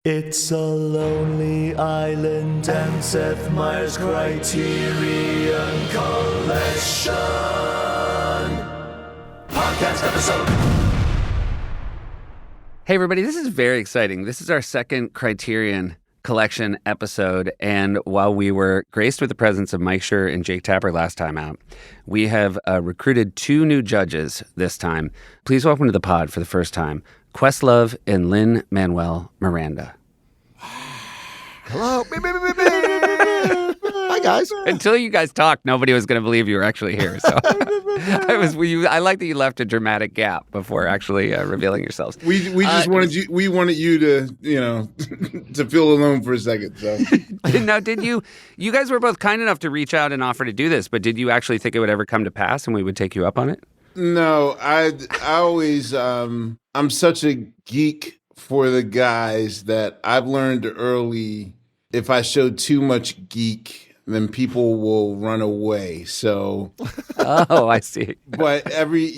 It's a lonely island and Seth Meyers Criterion Collection podcast episode. Hey everybody, this is very exciting. This is our second Criterion Collection episode, and while we were graced with the presence of Mike Schur and Jake Tapper last time out, we have recruited two new judges this time. Please welcome to the pod for the first time, Questlove and Lin-Manuel Miranda. Hello. Hi, guys. Until you guys talked, nobody was going to believe you were actually here. So I like that you left a dramatic gap before actually revealing yourselves. We just wanted you to, to feel alone for a second. So now, did you guys were both kind enough to reach out and offer to do this, but did you actually think it would ever come to pass and we would take you up on it? No, I always I'm such a geek for the guys that I've learned early. If I show too much geek, then people will run away. So, oh, I see. But every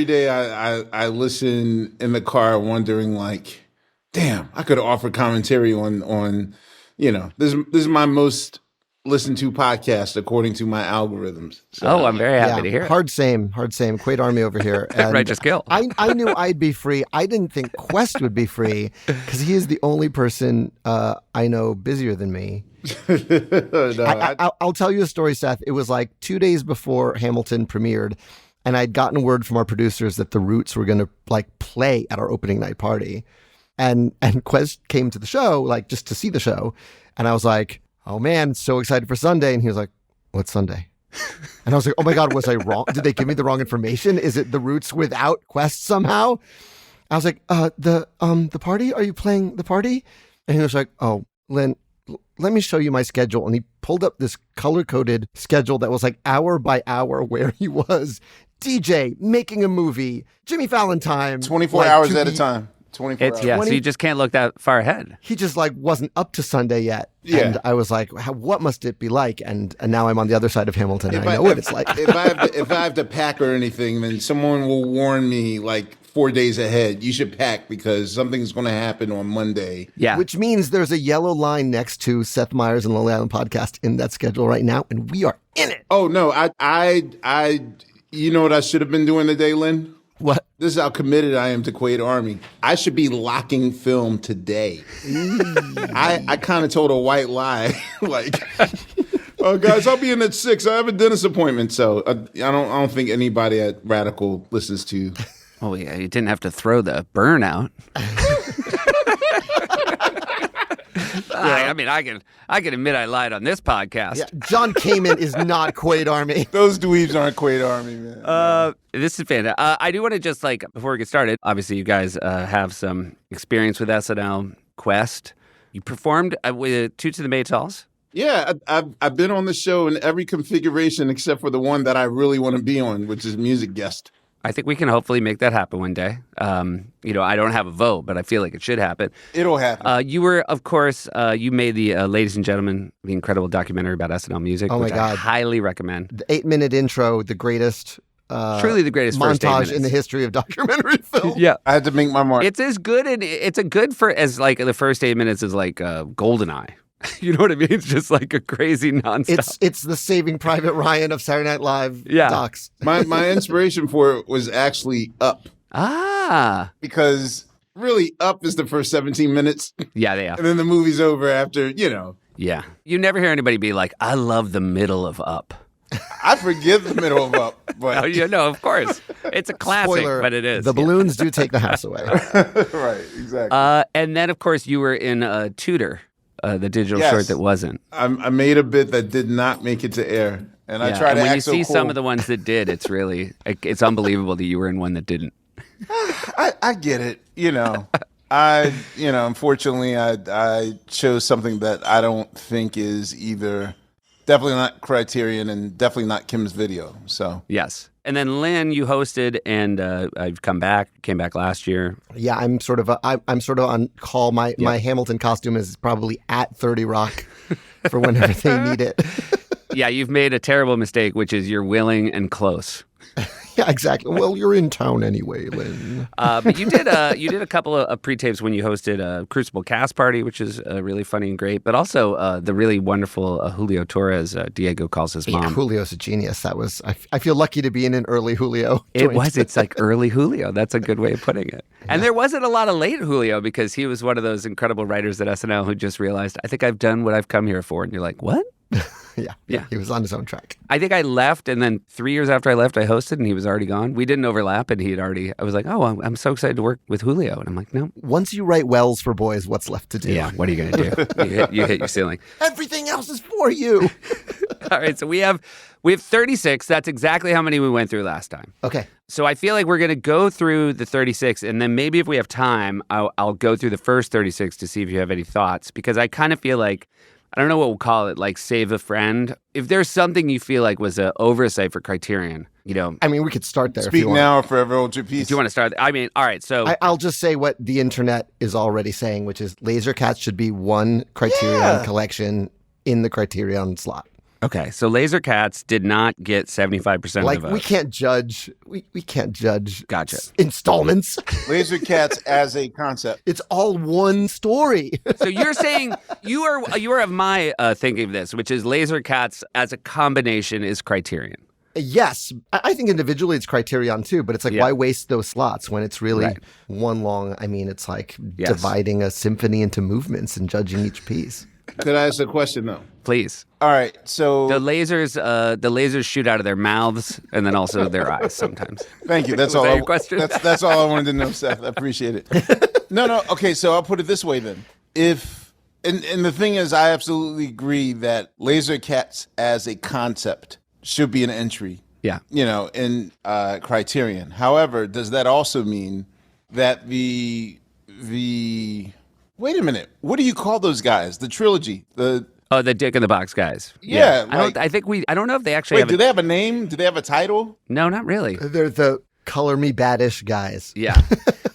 day I listen in the car, wondering like, damn, I could offer commentary on this is my most listened to podcast according to my algorithms. So, I'm very happy to hear it. Hard same. Quaid Army over here. And Righteous Kill. I knew I'd be free. I didn't think Quest would be free because he is the only person I know busier than me. I'll tell you a story, Seth. It was like 2 days before Hamilton premiered, and I'd gotten word from our producers that the Roots were going to play at our opening night party, and Quest came to the show just to see the show, and I was like, oh man, so excited for Sunday. And he was like, what's Sunday? And I was like, oh my God, was I wrong? Did they give me the wrong information? Is it the Roots without Quest somehow? I was like, the party? Are you playing the party? And he was like, oh, Lynn, let me show you my schedule. And he pulled up this color-coded schedule that was hour by hour where he was DJ, making a movie, Jimmy Fallon time. 24 hours at a time. 24 hours. Yeah, so you just can't look that far ahead. He just wasn't up to Sunday yet. Yeah. And I was like, what must it be like? And now I'm on the other side of Hamilton. And I know what it's like. If I have to pack or anything, then someone will warn me 4 days ahead. You should pack because something's going to happen on Monday. Yeah. Which means there's a yellow line next to Seth Meyers and Lonely Island podcast in that schedule right now. And we are in it. Oh, no. I you know what I should have been doing today, Lynn? What? This is how committed I am to Quaid Army. I should be locking film today. I kind of told a white lie, oh guys, I'll be in at 6. I have a dentist appointment, so I don't think anybody at Radical listens to. Oh yeah, you didn't have to throw the burnout. I mean, I can admit I lied on this podcast. Yeah, John Kamen is not Quaid Army. Those dweebs aren't Quaid Army, man. This is fantastic. I do want to just before we get started, obviously you guys have some experience with SNL, Quest. You performed with Two to the Maytals. Yeah, I've been on the show in every configuration except for the one that I really want to be on, which is music guest. I think we can hopefully make that happen one day. I don't have a vote, but I feel like it should happen. It'll happen. You were, of course, you made the Ladies and Gentlemen, the incredible documentary about SNL music, which I highly recommend. The 8-minute intro, the greatest truly the greatest montage in the history of documentary film. Yeah. I had to make my mark. It's as good, and it's a good for as the first 8 minutes is GoldenEye. You know what I mean? It's just a crazy nonstop. It's the Saving Private Ryan of Saturday Night Live docs. My inspiration for it was actually Up. Ah. Because really Up is the first 17 minutes. Yeah. And then the movie's over after, Yeah. You never hear anybody be like, I love the middle of Up. I forgive the middle of Up. But of course. It's a classic, Spoiler, but it is. The balloons do take the house away. Right, exactly. And then, of course, you were in Tudor. The digital short that wasn't. I made a bit that did not make it to air, and I tried to when act you so see cool. some of the ones that did, it's really it's unbelievable that you were in one that didn't. I get it, unfortunately, I chose something that I don't think is either definitely not Criterion and definitely not Kim's Video. So yes. And then Lynn, you hosted, and I've came back last year. Yeah, I'm sort of on call. My Hamilton costume is probably at 30 Rock for whenever they need it. Yeah, you've made a terrible mistake, which is you're willing and close. Yeah, exactly. Well, you're in town anyway, Lin. But you did a couple of pre-tapes when you hosted a Crucible cast party, which is really funny and great. But also the really wonderful Julio Torres, Diego calls his mom. Yeah, Julio's a genius. That was. I feel lucky to be in an early Julio. It was. It's like early Julio. That's a good way of putting it. And there wasn't a lot of late Julio because he was one of those incredible writers at SNL who just realized, I think I've done what I've come here for. And you're like, what? Yeah. He was on his own track. I think I left, and then 3 years after I left, I hosted, and he was already gone. We didn't overlap, and I was like, oh, I'm so excited to work with Julio. And I'm like, no. Once you write wells for boys, what's left to do? Yeah, what are you going to do? You hit your ceiling. Everything else is for you. All right, so we have 36. That's exactly how many we went through last time. Okay. So I feel like we're going to go through the 36, and then maybe if we have time, I'll go through the first 36 to see if you have any thoughts, because I kind of feel like, I don't know what we'll call it, like save a friend. If there's something you feel like was an oversight for Criterion, I mean, we could start there. Speak if you want. now or forever hold your peace. Do you want to start? I mean, all right, so... I'll just say what the internet is already saying, which is Laser Cats should be one Criterion collection in the Criterion slot. Okay, so Laser Cats did not get 75% of the vote. We can't judge. We can't judge. Gotcha. Installments. Laser Cats as a concept. It's all one story. So you're saying you are of my thinking of this, which is Laser Cats as a combination is Criterion. Yes, I think individually it's Criterion too, but it's like, why waste those slots when it's really one long? I mean, it's like dividing a symphony into movements and judging each piece. Could I ask a question though? Please. All right, so the lasers shoot out of their mouths and then also their eyes sometimes. Thank you. That's Was all. that your question? That's all I wanted to know, Seth. I appreciate it. No. Okay, so I'll put it this way then. And the thing is, I absolutely agree that Laser Cats as a concept should be an entry. Yeah. In Criterion. However, does that also mean that the wait a minute, what do you call those guys? The trilogy, the Dick in the Box guys. Yeah. I don't know if they actually do they have a name? Do they have a title? No, not really. They're the color me baddish guys. Yeah.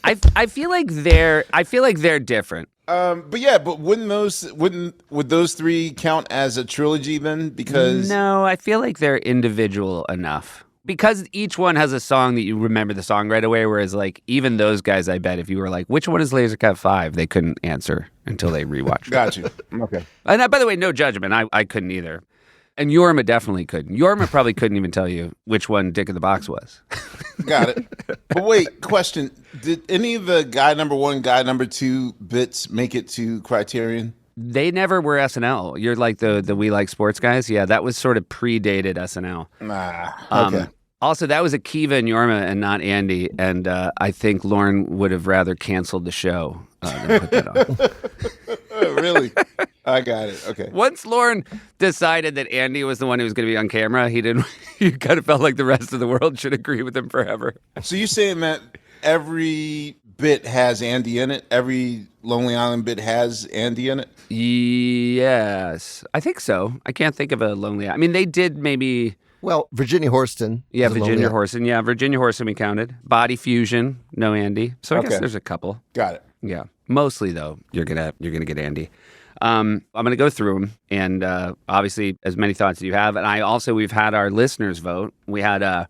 I feel like they're different. But would those three count as a trilogy then? Because no, I feel like they're individual enough. Because each one has a song that you remember the song right away, whereas like even those guys, I bet if you were like, which one is Laser Cat 5, they couldn't answer until they rewatched it. Got you. Okay. And by the way, no judgment. I couldn't either. And Yorma definitely couldn't. Yorma probably couldn't even tell you which one Dick in the Box was. Got it. But wait, question. Did any of the guy number 1, guy number 2 bits make it to Criterion? They never were SNL. You're like the We Like Sports guys. Yeah, that was sort of predated SNL. Okay. Also, that was Akiva and Yorma and not Andy. And I think Lauren would have rather canceled the show than put that on. Oh, really? I got it. Okay. Once Lauren decided that Andy was the one who was going to be on camera, he kind of felt like the rest of the world should agree with him forever. So you're saying that every bit has Andy in it? Every Lonely Island bit has Andy in it? Yes. I think so. I can't think of a Lonely Island. I mean, they did maybe... Well, Virginia Horston. Yeah, Virginia Horston. Yeah, Virginia Horston we counted. Body Fusion, no Andy. So I guess there's a couple. Got it. Yeah. Mostly, though, you're gonna get Andy. I'm gonna go through them, and obviously, as many thoughts as you have. And we've had our listeners vote. We had a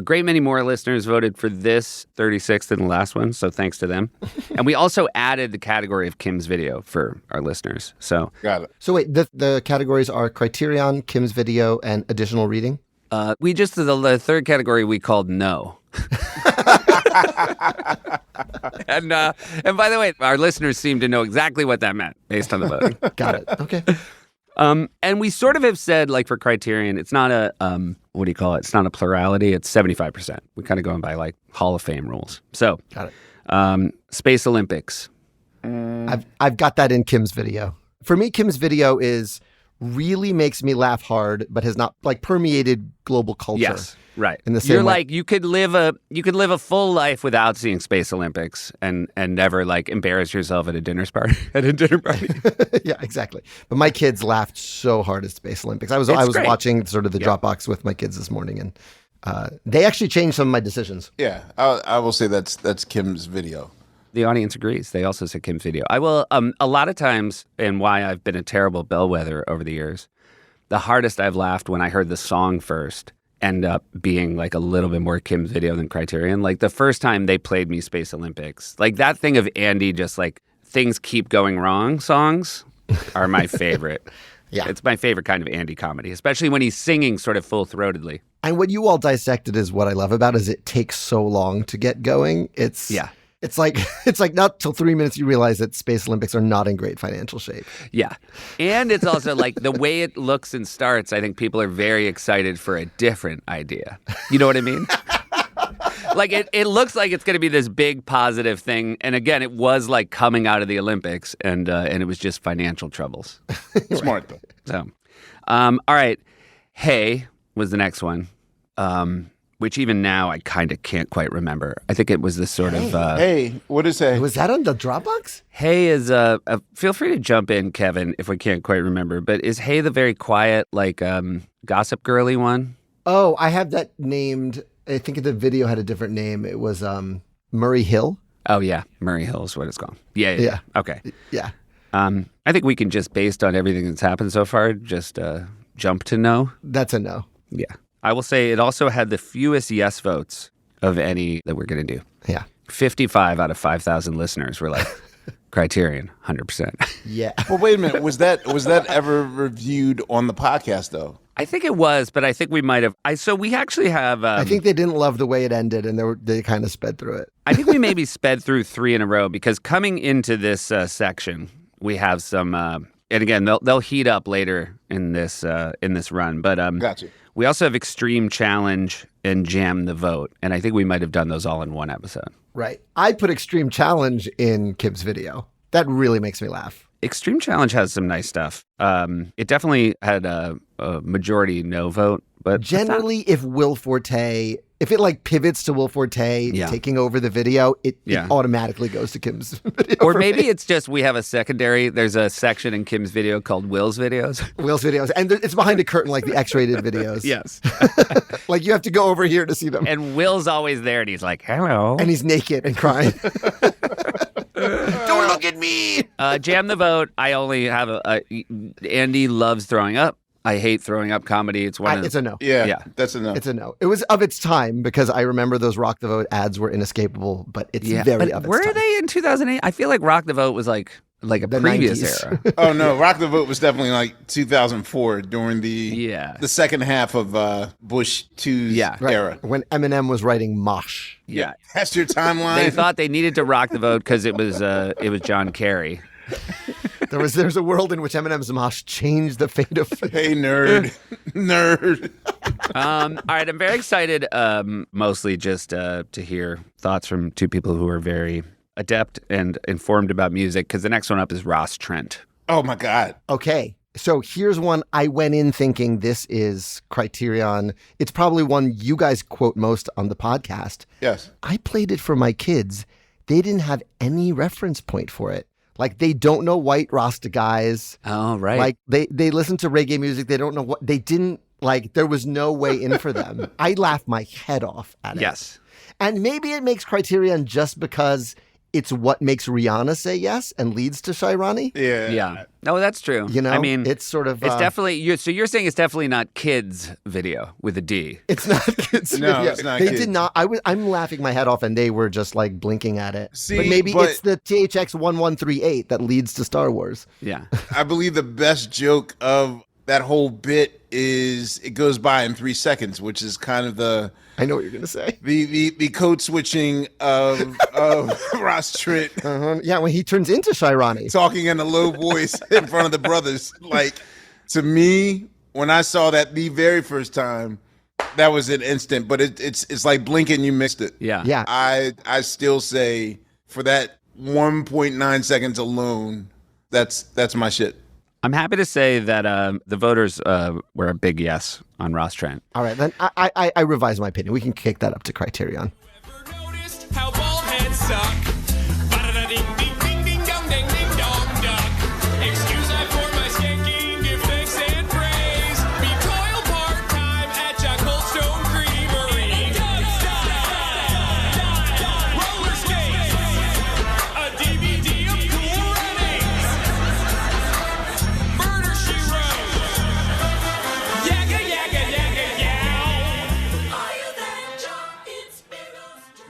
great many more listeners voted for this 36th than the last one, so thanks to them. And we also added the category of Kim's video for our listeners. So got it. So wait, the categories are Criterion, Kim's video, and additional reading? We just, the third category we called no. And by the way, our listeners seem to know exactly what that meant based on the voting. Got it. Okay. And we sort of have said, like for Criterion, it's not a, what do you call it? It's not a plurality. It's 75%. We kind of going by like Hall of Fame rules. So, got it. Space Olympics. I've got that in Kim's video. For me, Kim's video really makes me laugh hard, but has not like permeated global culture. Yes, right. In the same You're way. like you could live a full life without seeing Space Olympics and never like embarrass yourself at a dinner party. Yeah, exactly. But my kids laughed so hard at Space Olympics. I was great. watching sort of the Dropbox with my kids this morning, and they actually changed some of my decisions. Yeah, I will say that's Kim's video. The audience agrees. They also said Kim's video. I will, a lot of times, and why I've been a terrible bellwether over the years, the hardest I've laughed when I heard the song first end up being like a little bit more Kim's Video than Criterion. Like the first time they played me Space Olympics, like that thing of Andy just like things keep going wrong songs are my favorite. Yeah. It's my favorite kind of Andy comedy, especially when he's singing sort of full-throatedly. And what you all dissected is what I love about it is it takes so long to get going. It's like not till 3 minutes you realize that Space Olympics are not in great financial shape. Yeah. And it's also like the way it looks and starts, I think people are very excited for a different idea. You know what I mean? Like it looks like it's going to be this big positive thing. And again, it was like coming out of the Olympics and it was just financial troubles. Smart though. So, all right. Hey was the next one. Which even now I kind of can't quite remember. I think it was this sort of... Hey, what is Hey? Was that on the Dropbox? Hey is... feel free to jump in, Kevin, if we can't quite remember. But is Hey the very quiet, like, gossip girly one? Oh, I have that named... I think the video had a different name. It was Murray Hill. Oh, yeah. Murray Hill is what it's called. Yeah. Okay. Yeah. I think we can just, based on everything that's happened so far, just jump to no. That's a no. Yeah. I will say it also had the fewest yes votes of any that we're going to do. Yeah. 55 out of 5,000 listeners were like, Criterion, 100%. Yeah. Well, wait a minute. Was that ever reviewed on the podcast though? I think it was, but I think we might have. So we actually have. I think they didn't love the way it ended, and they kind of sped through it. I think we maybe sped through 3 in a row because coming into this section, we have some. And again, they'll heat up later in this run. But Gotcha. We also have Extreme Challenge and Jam the Vote, and I think we might have done those all in one episode. Right. I put Extreme Challenge in Kim's Video. That really makes me laugh. Extreme Challenge has some nice stuff. It definitely had a majority no vote, but generally, if Will Forte, if it like pivots to Will Forte taking over the video, it automatically goes to Kim's Video. Or maybe it's just we have a secondary. There's a section in Kim's Video called Will's Videos. Will's Videos, and it's behind a curtain like the X-rated videos. Yes, like you have to go over here to see them. And Will's always there, and he's like, "Hello," and he's naked and crying. Don't look at me. Jam the Vote. I only have Andy loves throwing up. I hate throwing up comedy. It's a no. Yeah, that's a no. It's a no. It was of its time because I remember those Rock the Vote ads were inescapable, but it's very of its time. Were they in 2008? I feel like Rock the Vote was like a the previous 90s. era. Oh no, Rock the Vote was definitely like 2004 during the second half of Bush 2's era. When Eminem was writing Mosh. Yeah. That's your timeline. They thought they needed to rock the vote because it was John Kerry. There's a world in which Eminem's Mosh changed the fate of... Hey, nerd. All right, I'm very excited, mostly just to hear thoughts from two people who are very adept and informed about music, because the next one up is Ross Trent. Oh, my God. Okay, so here's one I went in thinking this is Criterion. It's probably one you guys quote most on the podcast. Yes. I played it for my kids. They didn't have any reference point for it. Like, they don't know White Rasta guys. Oh, right. Like, they listen to reggae music. They don't know what... They didn't... Like, there was no way in for them. I laughed my head off at it. Yes. And maybe it makes Criterion just because it's what makes Rihanna say yes and leads to Shairani. Yeah. No, that's true. You know, I mean, it's sort of... It's definitely... So you're saying it's definitely not kids video with a D. It's not kids video. No, it's not They kids. did not... I'm laughing my head off and they were just like blinking at it. See, but maybe it's the THX 1138 that leads to Star Wars. Yeah. I believe the best joke of that whole bit is it goes by in 3 seconds, which is kind of the... I know what you're going to say. The code switching of Ross Trent Yeah, when he turns into Shairani. talking in a low voice in front of the brothers. Like, to me, when I saw that the very first time, that was an instant. But it's like blinking, you missed it. Yeah. Yeah. I still say for that 1.9 seconds alone, that's my shit. I'm happy to say that the voters were a big yes on Ross Trent. All right, then I revise my opinion. We can kick that up to Criterion. Ever noticed how bald heads suck? Ba-da-da-ding-ding-ding-ding-dong-ding-dong-duck. Excuse I pour my skanking, give thanks and praise. Be toil part-time at your Cold Stone Creamery. Roller skates. A DVD of Cool Runnings. Murder, She Wrote. Yaga, yaga, yaga, yow.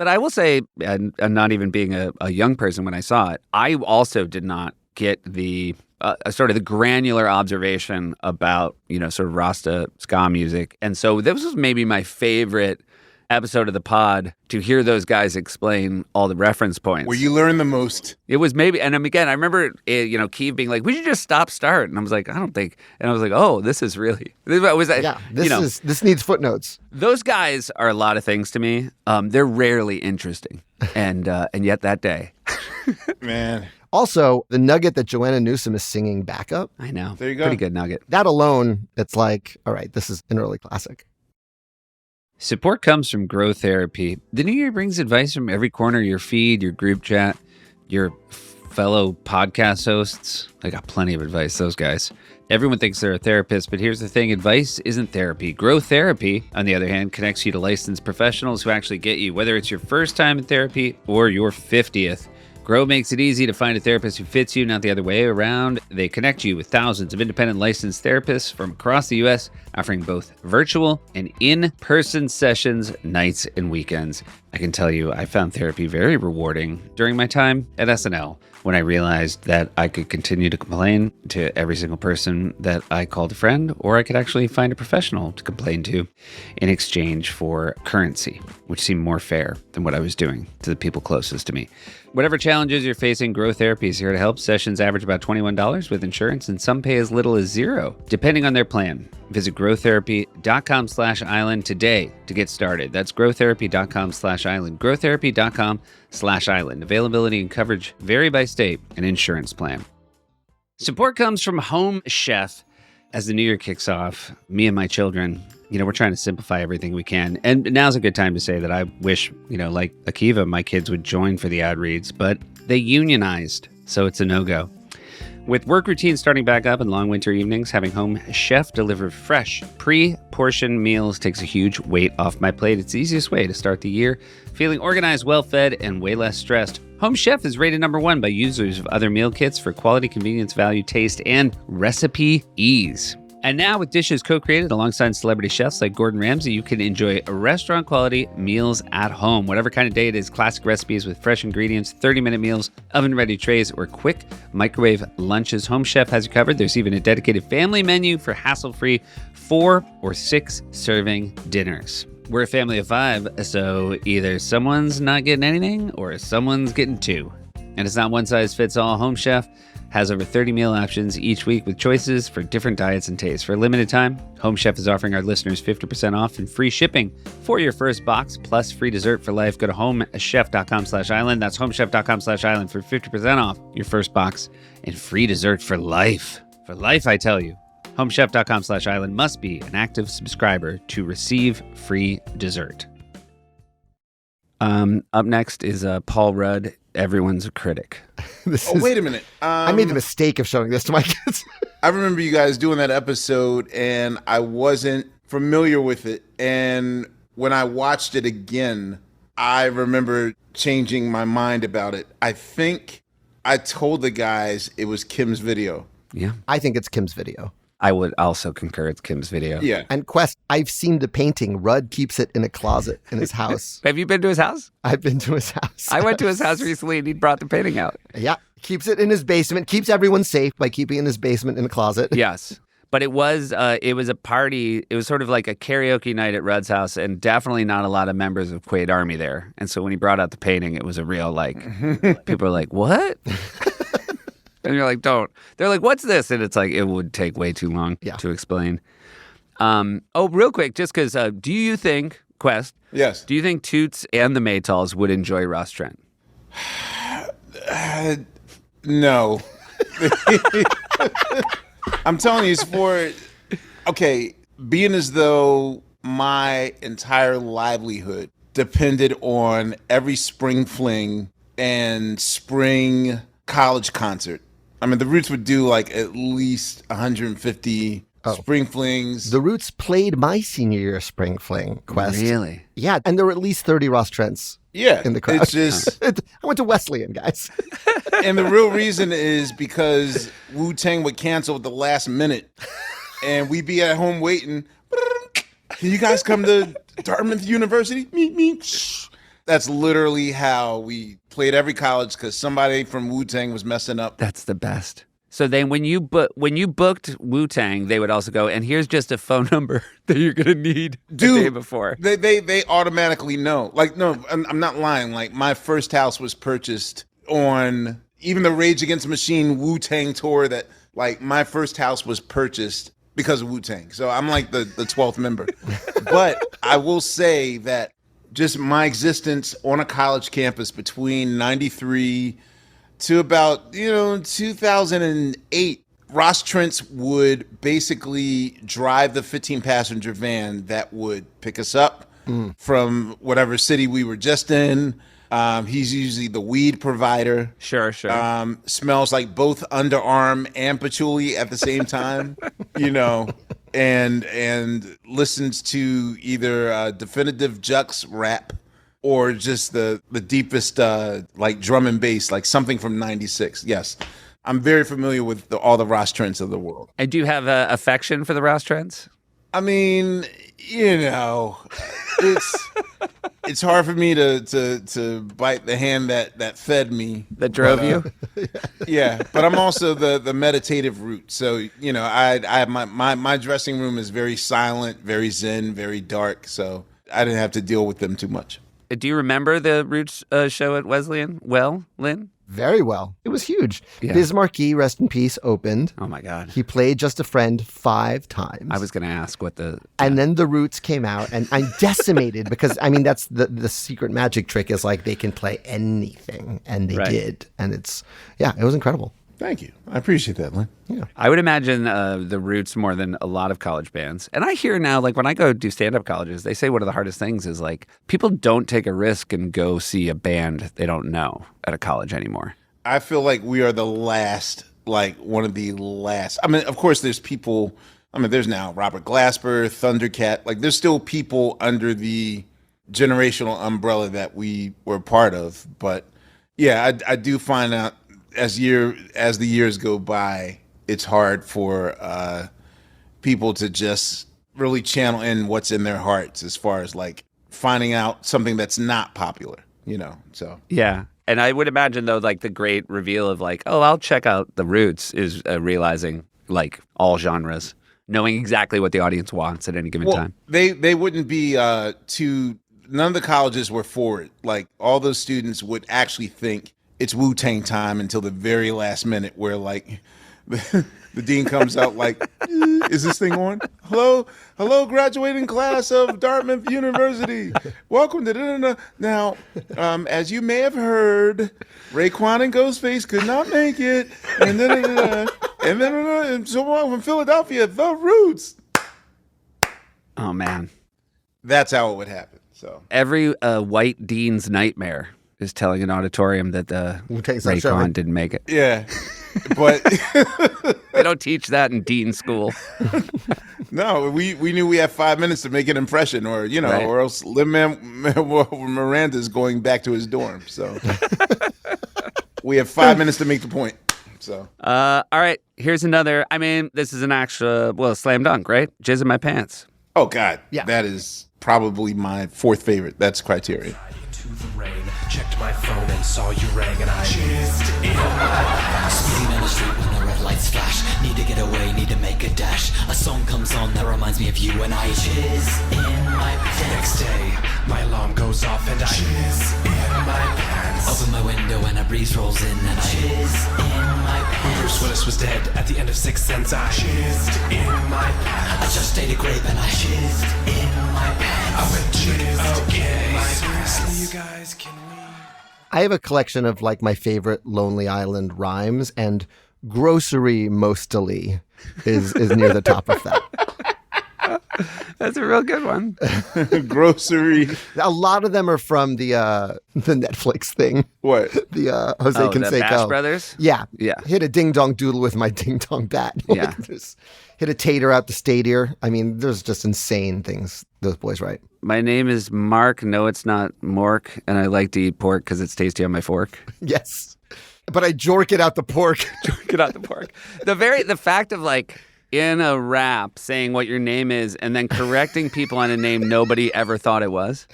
But I will say, and not even being a young person when I saw it, I also did not get the sort of the granular observation about, sort of Rasta ska music. And so this was maybe my favorite episode of the pod to hear those guys explain all the reference points. Where you learn the most. It was maybe, and again, I remember, Keith being like, we should just start. And I was like, I don't think, and I was like, oh, this is really, this needs footnotes. Those guys are a lot of things to me. They're rarely interesting. And yet that day. Man. Also, the nugget that Joanna Newsom is singing backup. I know. There you go. Pretty good nugget. That alone, it's like, all right, this is an early classic. Support comes from Grow Therapy. The new year brings advice from every corner of your feed, your group chat, your fellow podcast hosts. I got plenty of advice, those guys. Everyone thinks they're a therapist, but here's the thing. Advice isn't therapy. Grow Therapy, on the other hand, connects you to licensed professionals who actually get you, whether it's your first time in therapy or your 50th. Grow makes it easy to find a therapist who fits you, not the other way around. They connect you with thousands of independent licensed therapists from across the U.S., offering both virtual and in-person sessions, nights and weekends. I can tell you, I found therapy very rewarding during my time at SNL when I realized that I could continue to complain to every single person that I called a friend, or I could actually find a professional to complain to in exchange for currency, which seemed more fair than what I was doing to the people closest to me. Whatever challenges you're facing, Grow Therapy is here to help. Sessions average about $21 with insurance, and some pay as little as $0, depending on their plan. Visit growtherapy.com/island today to get started. That's growtherapy.com/island. growtherapy.com/island. Availability and coverage vary by state and insurance plan. Support comes from Homechef. As the new year kicks off, me and my children, we're trying to simplify everything we can. And now's a good time to say that I wish, like Akiva, my kids would join for the ad reads, but they unionized, so it's a no-go. With work routines starting back up and long winter evenings, having Homechef deliver fresh, pre-portioned meals takes a huge weight off my plate. It's the easiest way to start the year, feeling organized, well-fed, and way less stressed. Homechef is rated #1 by users of other meal kits for quality, convenience, value, taste, and recipe ease. And now with dishes co-created alongside celebrity chefs like Gordon Ramsay, you can enjoy restaurant-quality meals at home. Whatever kind of day it is, classic recipes with fresh ingredients, 30-minute meals, oven-ready trays, or quick microwave lunches, Homechef has you covered. There's even a dedicated family menu for hassle-free 4 or 6 serving dinners. We're a family of 5, so either someone's not getting anything or someone's getting 2. And it's not one size fits all. Homechef has over 30 meal options each week with choices for different diets and tastes. For a limited time, Homechef is offering our listeners 50% off and free shipping for your first box, plus free dessert for life. Go to homechef.com/island. That's homechef.com/island for 50% off your first box and free dessert for life. For life, I tell you. Homechef.com/island must be an active subscriber to receive free dessert. Up next is Paul Rudd. Everyone's a critic. Wait a minute. I made the mistake of showing this to my kids. I remember you guys doing that episode, and I wasn't familiar with it. And when I watched it again, I remember changing my mind about it. I think I told the guys it was Kim's video. Yeah. I think it's Kim's video. I would also concur it's Kim's video. Yeah. And Quest, I've seen the painting. Rudd keeps it in a closet in his house. Have you been to his house? I've been to his house. I went to his house recently and he brought the painting out. Yeah. Keeps it in his basement. Keeps everyone safe by keeping it in his basement in a closet. Yes. But it was a party. It was sort of like a karaoke night at Rudd's house, and definitely not a lot of members of Quaid Army there. And so when he brought out the painting, it was a real, people are like, what? And you're like, don't. They're like, what's this? And it's like, it would take way too long to explain. Real quick, just because, do you think, Quest? Yes. Do you think Toots and the Maytals would enjoy Ross Trent? No. I'm telling you, it's for, being as though my entire livelihood depended on every spring fling and spring college concert. I mean, the Roots would do at least 150 spring flings. The Roots played my senior year spring fling, Quest. Really? Yeah, and there were at least 30 Ross Trents in the crowd. It's just... I went to Wesleyan, guys. And the real reason is because Wu-Tang would cancel at the last minute, and we'd be at home waiting. Can you guys come to Dartmouth University? Me. That's literally how we played every college because somebody from Wu-Tang was messing up. That's the best. So then when you booked Wu-Tang, they would also go, and here's just a phone number that you're going to need the day before. They automatically know. Like, no, I'm not lying. Like, my first house was purchased on even the Rage Against the Machine Wu-Tang tour that, like, my first house was purchased because of Wu-Tang. So I'm like the 12th member. But I will say that just my existence on a college campus between 93 to about, 2008, Ross Trent's would basically drive the 15-passenger van that would pick us up from whatever city we were just in. He's usually the weed provider. Sure. Smells like both underarm and patchouli at the same time, and listens to either Definitive Jux rap or just the deepest like drum and bass, like something from '96. Yes, I'm very familiar with all the Ross Trents of the world. And do you have affection for the Ross Trents? I mean, it's hard for me to bite the hand that fed me, That drove you? Yeah, but I'm also the meditative root. So I have my dressing room is very silent, very zen, very dark. So I didn't have to deal with them too much. Do you remember the Roots show at Wesleyan? Well, Lynn? Very well. It was huge. Yeah. Biz Markie, rest in peace, opened. Oh my God. He played Just a Friend 5 times. I was going to ask what the... And then the Roots came out, and I'm decimated because, I mean, that's the secret magic trick is like they can play anything, and they did. And it was incredible. Thank you. I appreciate that, Lynn. Yeah. I would imagine the Roots more than a lot of college bands. And I hear now, like when I go do stand-up colleges, they say one of the hardest things is like people don't take a risk and go see a band they don't know at a college anymore. I feel like we are the last, like one of the last. I mean, of course, there's people. I mean, there's now Robert Glasper, Thundercat. Like, there's still people under the generational umbrella that we were part of. But yeah, I do find out as the years go by, it's hard for people to just really channel in what's in their hearts as far as like finding out something that's not popular, so. Yeah. And I would imagine, though, like the great reveal of like, oh, I'll check out the Roots is realizing like all genres, knowing exactly what the audience wants at any given time. They wouldn't be none of the colleges were for it. Like all those students would actually think it's Wu-Tang time until the very last minute where like the dean comes out like, is this thing on? Hello, graduating class of Dartmouth University. Welcome to Now, as you may have heard, Raekwon and Ghostface could not make it. And someone from Philadelphia, The Roots. Oh, man. That's how it would happen. So every white dean's nightmare is telling an auditorium that Raekwon didn't make it. Yeah. But they don't teach that in dean school. No, we knew we had 5 minutes to make an impression, or or else Lin-Manuel Miranda is going back to his dorm. So we have 5 minutes to make the point. So all right, here's another. I mean, this is an actual slam dunk, right? Jizz in my pants. Oh God, yeah, that is probably my fourth favorite. That's Criterion. To the rain, checked my phone and saw you rang, and I jizzed in my Speeding down the street when the red lights flash. Need to get away, need to make a dash. A song comes on that reminds me of you, and I jizz in my pants. Next day, my alarm goes off and I jizz in my pants. Open my window and a breeze rolls in, and I jizz in my pants. Bruce Willis was dead at the end of Sixth Sense. I jizzed in my pants. I just ate a grape and I jizzed in my pants. I went jizz in my pants. You guys, can we? I have a collection of like my favorite Lonely Island rhymes, and grocery mostly is near the top of that. That's a real good one. Grocery. A lot of them are from the Netflix thing. What? The Jose Canseco. The Bash Brothers? Yeah. Yeah. Hit a ding dong doodle with my ding dong bat. Yeah. Hit a tater out the stadier. I mean, there's just insane things those boys write. My name is Mark. No, it's not Mork. And I like to eat pork because it's tasty on my fork. Yes. But I jork it out the pork. Get out the pork. The fact of like in a rap saying what your name is and then correcting people on a name nobody ever thought it was.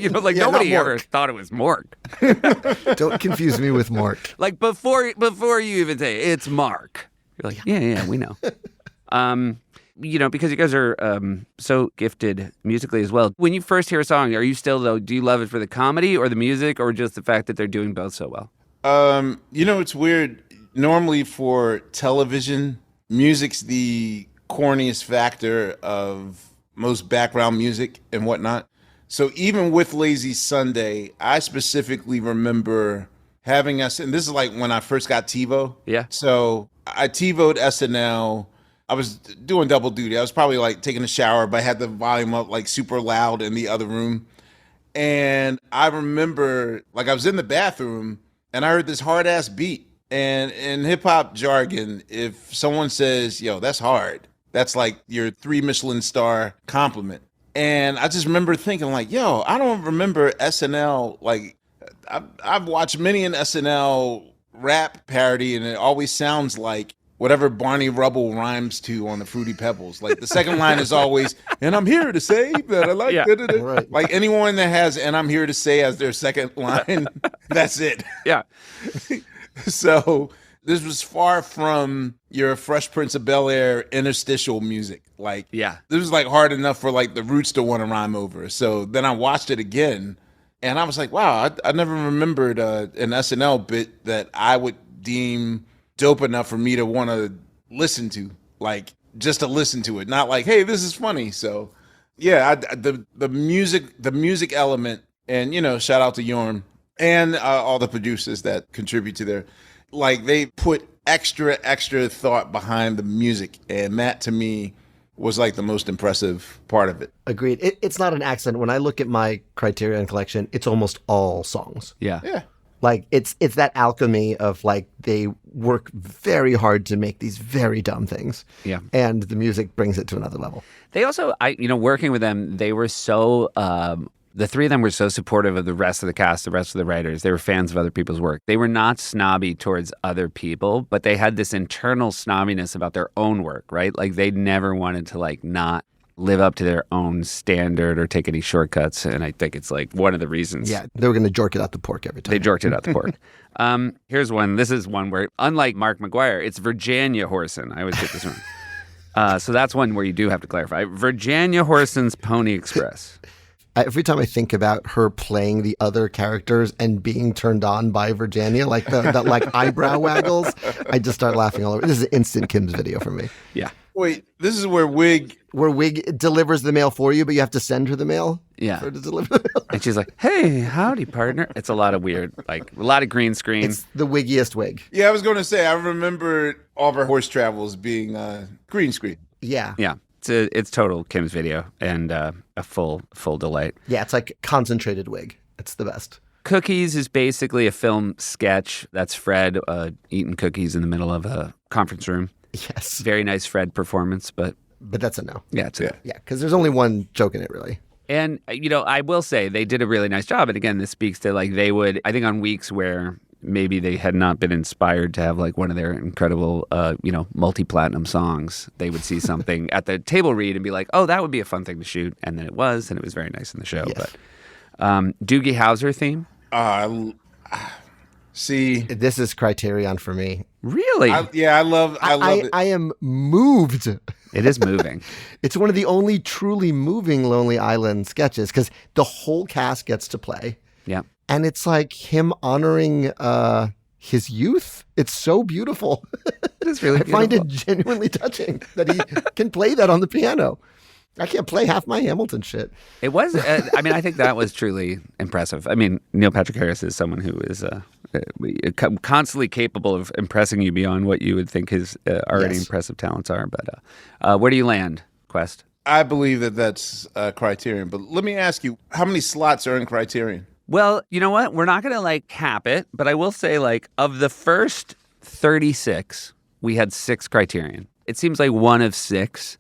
Like Yeah, nobody not ever Mork. thought it was Mork. Don't confuse me with Mork. Like before you even say it's Mark, you're like, yeah, we know. Because you guys are so gifted musically as well. When you first hear a song, are you still though? Do you love it for the comedy or the music, or just the fact that they're doing both so well? It's weird. Normally for television, music's the corniest factor of most background music and whatnot. So even with Lazy Sunday, I specifically remember having us, and this is like when I first got TiVo. Yeah. So I TiVo'd SNL. I was doing double duty. I was probably like taking a shower, but I had the volume up like super loud in the other room. And I remember like I was in the bathroom and I heard this hard ass beat. And in hip hop jargon, if someone says, yo, that's hard, that's like your 3 Michelin star compliment. And I just remember thinking like, yo, I don't remember SNL. Like I've watched many an SNL rap parody and it always sounds like whatever Barney Rubble rhymes to on the Fruity Pebbles. Like the second line is always, and I'm here to say that I like it. Right. Like anyone that has, and I'm here to say as their second line, that's it. Yeah. So this was far from your Fresh Prince of Bel-Air interstitial music. Like, Yeah. this was like hard enough for like the Roots to want to rhyme over. So then I watched it again and I was like, wow, I never remembered an SNL bit that I would deem dope enough for me to want to listen to, like just to listen to it, not like, hey, this is funny. So yeah, the music element, and shout out to Yorm and all the producers that contribute to their, like they put extra thought behind the music, and that to me was like the most impressive part of it. Agreed. It's not an accident. When I look at my Criterion collection, it's almost all songs. Yeah. Like it's that alchemy of like they work very hard to make these very dumb things. Yeah. And the music brings it to another level. They also, working with them, they were so, the three of them were so supportive of the rest of the cast, the rest of the writers. They were fans of other people's work. They were not snobby towards other people, but they had this internal snobbiness about their own work, right? Like they never wanted to like not live up to their own standard or take any shortcuts. And I think it's like one of the reasons. Yeah. They were going to jork it out the pork every time. They jorked it out the pork. Here's one. This is one where, unlike Mark McGuire, it's Virginia Horson. I always get this wrong. So that's one where you do have to clarify. Virginia Horson's Pony Express. Every time I think about her playing the other characters and being turned on by Virginia, like the like eyebrow waggles, I just start laughing all over. This is an instant Kim's video for me. Yeah. Wait, this is where Wig delivers the mail for you, but you have to send her the mail. Yeah. For her to deliver the mail. And she's like, hey, howdy, partner. It's a lot of weird, like a lot of green screen. It's the wiggiest wig. Yeah, I was going to say, I remember all of our horse travels being green screen. Yeah. Yeah. It's total Kim's video and a full delight. Yeah, it's like concentrated wig. It's the best. Cookies is basically a film sketch. That's Fred eating cookies in the middle of a conference room. Yes. Very nice Fred performance, but that's a no. yeah, it's a no. Yeah, because there's only one joke in it, really. And, I will say they did a really nice job. And again, this speaks to like they would, I think on weeks where maybe they had not been inspired to have like one of their incredible, multi-platinum songs, they would see something at the table read and be like, oh, that would be a fun thing to shoot. And then it was, and it was very nice in the show. Yes. But Doogie Howser theme? See, This is Criterion for me. Really? I love it. I am moved. It is moving. It's one of the only truly moving Lonely Island sketches because the whole cast gets to play. Yeah. And it's like him honoring his youth. It's so beautiful. It is really I find it beautiful. genuinely touching that he can play that on the piano. I can't play half my Hamilton shit. It was, I think that was truly impressive. I mean, Neil Patrick Harris is someone who is constantly capable of impressing you beyond what you would think his already impressive talents are. But where do you land, Quest? I believe that's Criterion. But let me ask you, how many slots are in Criterion? Well, you know what? We're not going to like cap it, but I will say like of the first 36, we had 6 Criterion. It seems like one of 6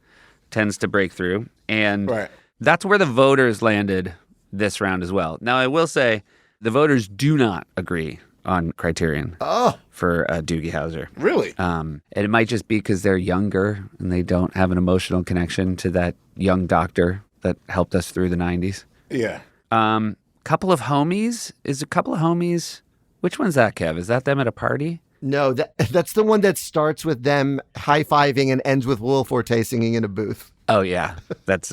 tends to break through. And that's where the voters landed this round as well. Now, I will say the voters do not agree on Criterion for Doogie Howser. Really? And it might just be because they're younger and they don't have an emotional connection to that young doctor that helped us through the 90s. Yeah. Couple of Homies. Is a Couple of Homies? Which one's that, Kev? Is that them at a party? No, that's the one that starts with them high-fiving and ends with Will Forte singing in a booth. Oh yeah, that's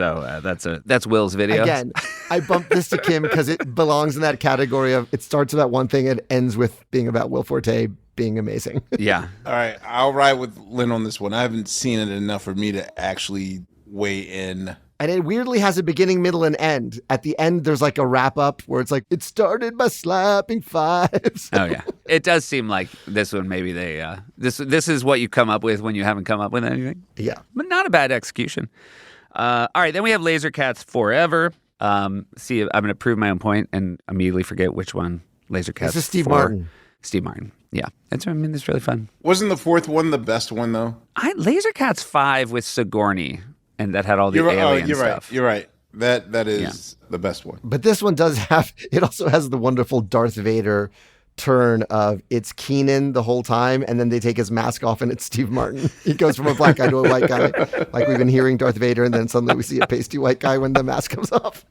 Will's video. Again, I bumped this to Kim because it belongs in that category of it starts about one thing and ends with being about Will Forte being amazing. Yeah. All right, I'll ride with Lynn on this one. I haven't seen it enough for me to actually weigh in. And it weirdly has a beginning, middle, and end. At the end, there's like a wrap up where it's like, it started by slapping fives. Oh yeah, it does seem like this one. Maybe they this is what you come up with when you haven't come up with anything. Yeah, but not a bad execution. All right, then we have Laser Cats Forever. See, I'm going to prove my own point and immediately forget which one Laser Cats. This is Steve Martin. Steve Martin. Yeah, it's really fun. Wasn't the fourth one the best one though? Laser Cats 5 with Sigourney, and that had all the alien stuff. You're right. That is the best one. But this one does have, it also has the wonderful Darth Vader turn of it's Keenan the whole time, and then they take his mask off and it's Steve Martin. He goes from a black guy to a white guy, like we've been hearing Darth Vader, and then suddenly we see a pasty white guy when the mask comes off.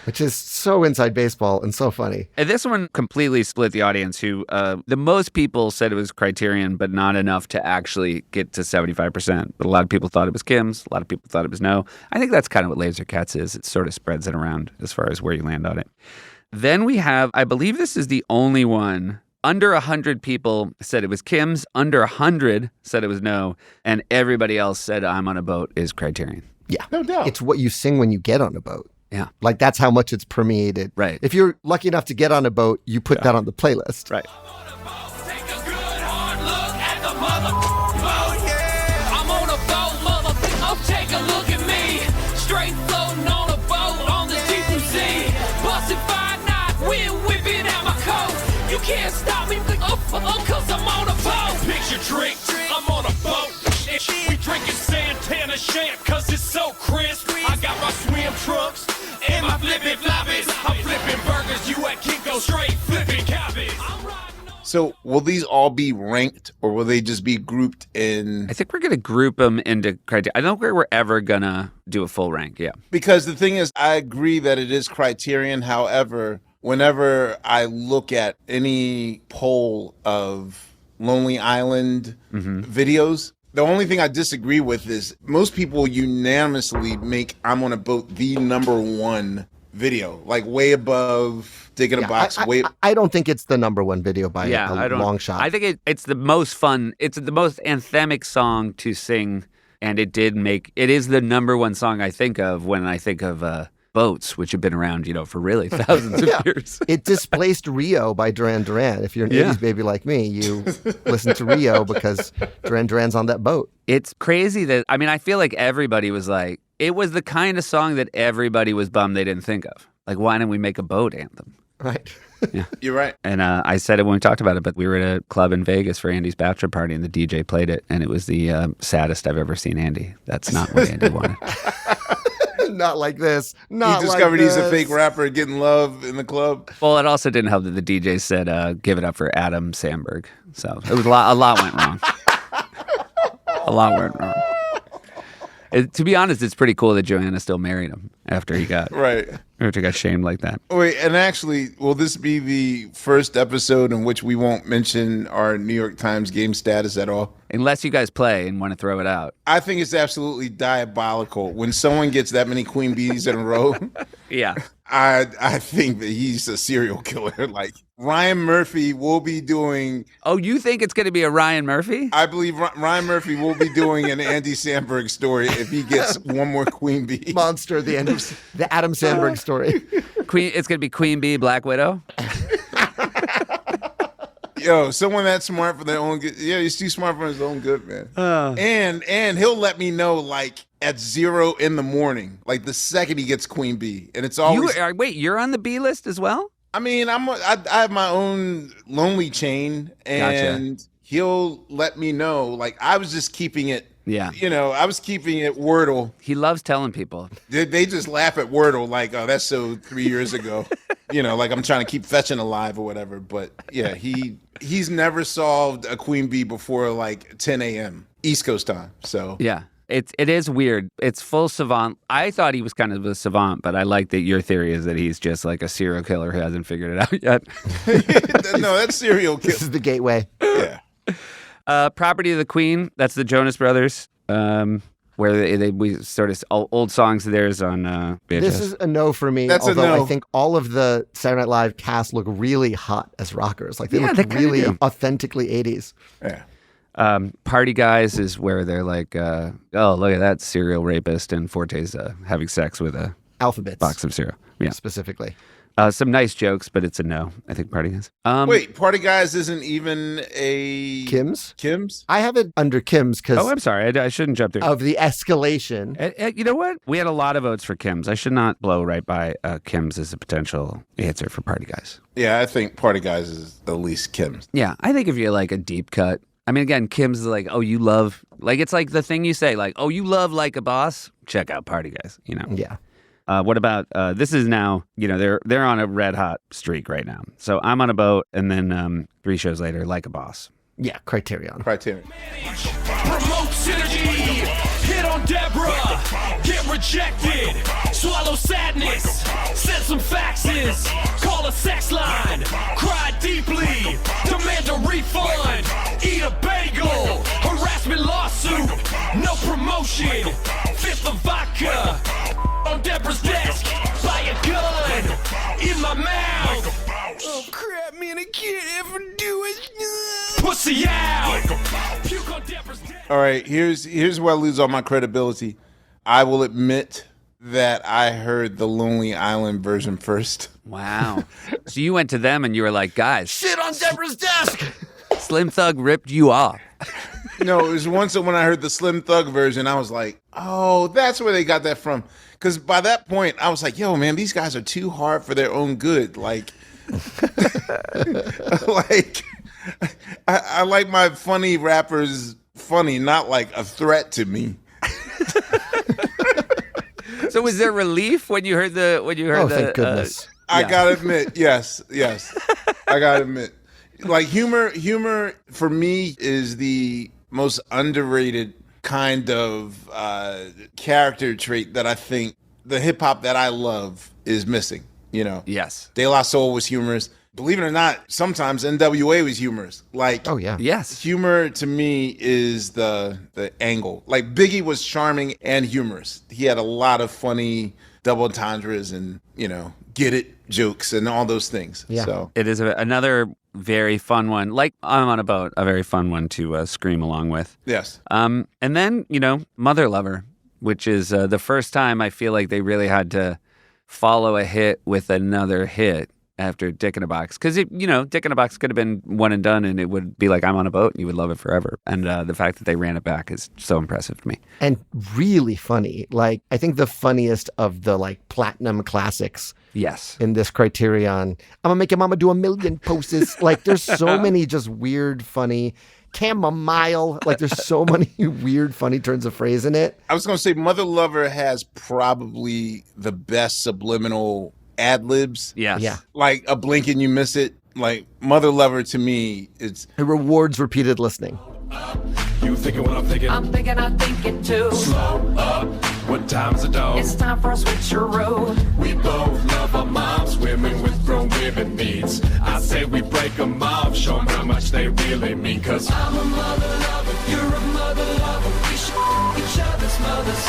Which is so inside baseball and so funny. And this one completely split the audience who, the most people said it was Criterion, but not enough to actually get to 75%. But a lot of people thought it was Kim's. A lot of people thought it was no. I think that's kind of what Laser Cats is. It sort of spreads it around as far as where you land on it. Then we have, I believe this is the only one, under 100 people said it was Kim's, under 100 said it was no, and everybody else said I'm on a boat is Criterion. Yeah. No doubt. It's what you sing when you get on a boat. Yeah. Like that's how much it's permeated. Right. If you're lucky enough to get on a boat, you put that on the playlist. Right. Take a good hard look at the mother boat. I'm on a boat, mother. Oh, take a look at me. Straight floating on a boat on the deep blue sea. Busted 5 knots, wind whipping out my coat. You can't stop me, cause I'm on a boat. Picture trick, I'm on a boat. We drinking Santana champ, cause it's so crisp. I got my swim trunks and my flippin' floppies. I'm flipping burgers, you at Kinko straight flipping cabbage. So will these all be ranked, or will they just be grouped in? I think we're going to group them into Criterion. I don't think we're ever going to do a full rank, yeah. Because the thing is, I agree that it is Criterion. However, whenever I look at any poll of Lonely Island videos, the only thing I disagree with is most people unanimously make I'm on a boat the #1 video, like way above Dig in a Box. I don't think it's the #1 video by a long shot. I think it's the most fun. It's the most anthemic song to sing, and it is the #1 song I think of when I think of boats, which have been around, for really thousands of years. It displaced Rio by Duran Duran. If you're an 80s baby like me, you listen to Rio because Duran Duran's on that boat. It's crazy that, I feel like everybody was like, it was the kind of song that everybody was bummed they didn't think of. Like, why didn't we make a boat anthem? Right. Yeah. You're right. And I said it when we talked about it, but we were at a club in Vegas for Andy's bachelor party, and the DJ played it, and it was the saddest I've ever seen Andy. That's not what Andy wanted. Not like this. He discovered he's a fake rapper getting love in the club. Well, it also didn't help that the DJ said, give it up for Adam Sandberg. So it was a lot went wrong. A lot went wrong. To be honest, it's pretty cool that Joanna still married him after he got shamed like that. Wait, and actually, will this be the first episode in which we won't mention our New York Times game status at all? Unless you guys play and want to throw it out. I think it's absolutely diabolical when someone gets that many queen bees in a row. Yeah. I think that he's a serial killer. Like, Ryan Murphy will be doing... Oh, you think it's going to be a Ryan Murphy? I believe Ryan Murphy will be doing an Andy Samberg story if he gets one more queen bee. Monster, the Adam Sandberg story. It's going to be Queen Bee, Black Widow? Yo, someone that smart for their own good. Yeah, he's too smart for his own good, man. And he'll let me know, like, at 0 a.m, like the second he gets Queen Bee. And it's always... Wait, you're on the B list as well? I mean, I have my own lonely chain, and he'll let me know. Like, I was just keeping it. Yeah. I was keeping it Wordle. He loves telling people. They just laugh at Wordle like, oh, that's so 3 years ago. Like I'm trying to keep fetching alive or whatever. But yeah, he's never solved a queen bee before like 10 a.m. East Coast time. So yeah. It is weird. It's full savant. I thought he was kind of a savant, but I like that your theory is that he's just like a serial killer who hasn't figured it out yet. No, that's serial This killer. is the gateway. Yeah. Property of the Queen. That's the Jonas Brothers. Where we sort of old songs of theirs on VHS. This is a no for me. That's a although no. I think all of the Saturday Night Live cast look really hot as rockers. Like they Yeah, look they kinda really do. authentically 80s. Yeah. Party Guys is where they're like, oh, look at that serial rapist, and Forte's having sex with a Alphabets box of cereal. Yeah. specifically. Some nice jokes, but it's a no. I think Party Guys. Wait, Party Guys isn't even a Kim's? I have it under Kim's because Oh, I'm sorry. I shouldn't jump through. of the escalation. You know what? We had a lot of votes for Kim's. I should not blow right by Kim's as a potential answer for Party Guys. Yeah, I think Party Guys is the least Kim's. Yeah, I think if you're like a deep cut, I mean, again, Kim's is like, oh, you love, like, it's like the thing you say, like, oh, you love Like a Boss? Check out Party Guys, you know? Yeah. What about, this is now, you know, they're on a red hot streak right now. So I'm on a boat, and then 3 shows later, Like a Boss. Yeah, Criterion. Criterion. Promote synergy. Hit on Deborah. Get rejected. Swallow sadness. Send some faxes. Call a sex line. Cry deeply. Demand a refund. Eat a bagel. Harassment lawsuit. No promotion. Fifth of vodka. On Deborah's desk. Buy a gun. In my mouth. Oh crap, man, I can't ever do it. Pussy out. Puke on Deborah's desk. All right, here's where I lose all my credibility. I will admit that I heard the Lonely Island version first. Wow. So you went to them and you were like, guys, Shit on Deborah's desk! Slim Thug ripped you off. No, it was once when I heard the Slim Thug version, I was like, oh, that's where they got that from. Because by that point, I was like, yo, man, these guys are too hard for their own good. Like, I like my funny rappers funny, not like a threat to me. So was there relief when you heard the Oh, thank goodness. I gotta admit, yes. I gotta admit, like humor for me is the most underrated kind of character trait that I think the hip hop that I love is missing. You know, Yes. De La Soul was humorous. Believe it or not, sometimes NWA was humorous. Like, Oh, yeah. Yes. humor to me is the angle. Like Biggie was charming and humorous. He had a lot of funny double entendres and, you know, get it jokes and all those things. Yeah. So It is another very fun one. Like I'm on a boat, a very fun one to scream along with. yes. And then, you know, Mother Lover, which is the first time I feel like they really had to follow a hit with another hit after Dick in a Box. Because, you know, Dick in a Box could have been one and done and it would be like I'm on a boat and you would love it forever. And the fact that they ran it back is so impressive to me. And really funny. Like, I think the funniest of the like platinum classics Yes. in this Criterion. I'm gonna make your mama do 1,000,000 poses. Like, there's so many just weird, funny chamomile. Like, there's so many weird, funny turns of phrase in it. I was going to say Mother Lover has probably the best subliminal ad libs. Yes. Yeah. Like a blink and you miss it. Like Mother Lover to me, it's It rewards repeated listening. You thinking what I'm thinking? I'm thinking too. Slow up. What time is it, dog? It's time for a switcheroo. We both love our moms, women with grown women needs. I say we break them off, show them how much they really mean. Cause I'm a mother lover, you're a mother lover. We should each other's mothers,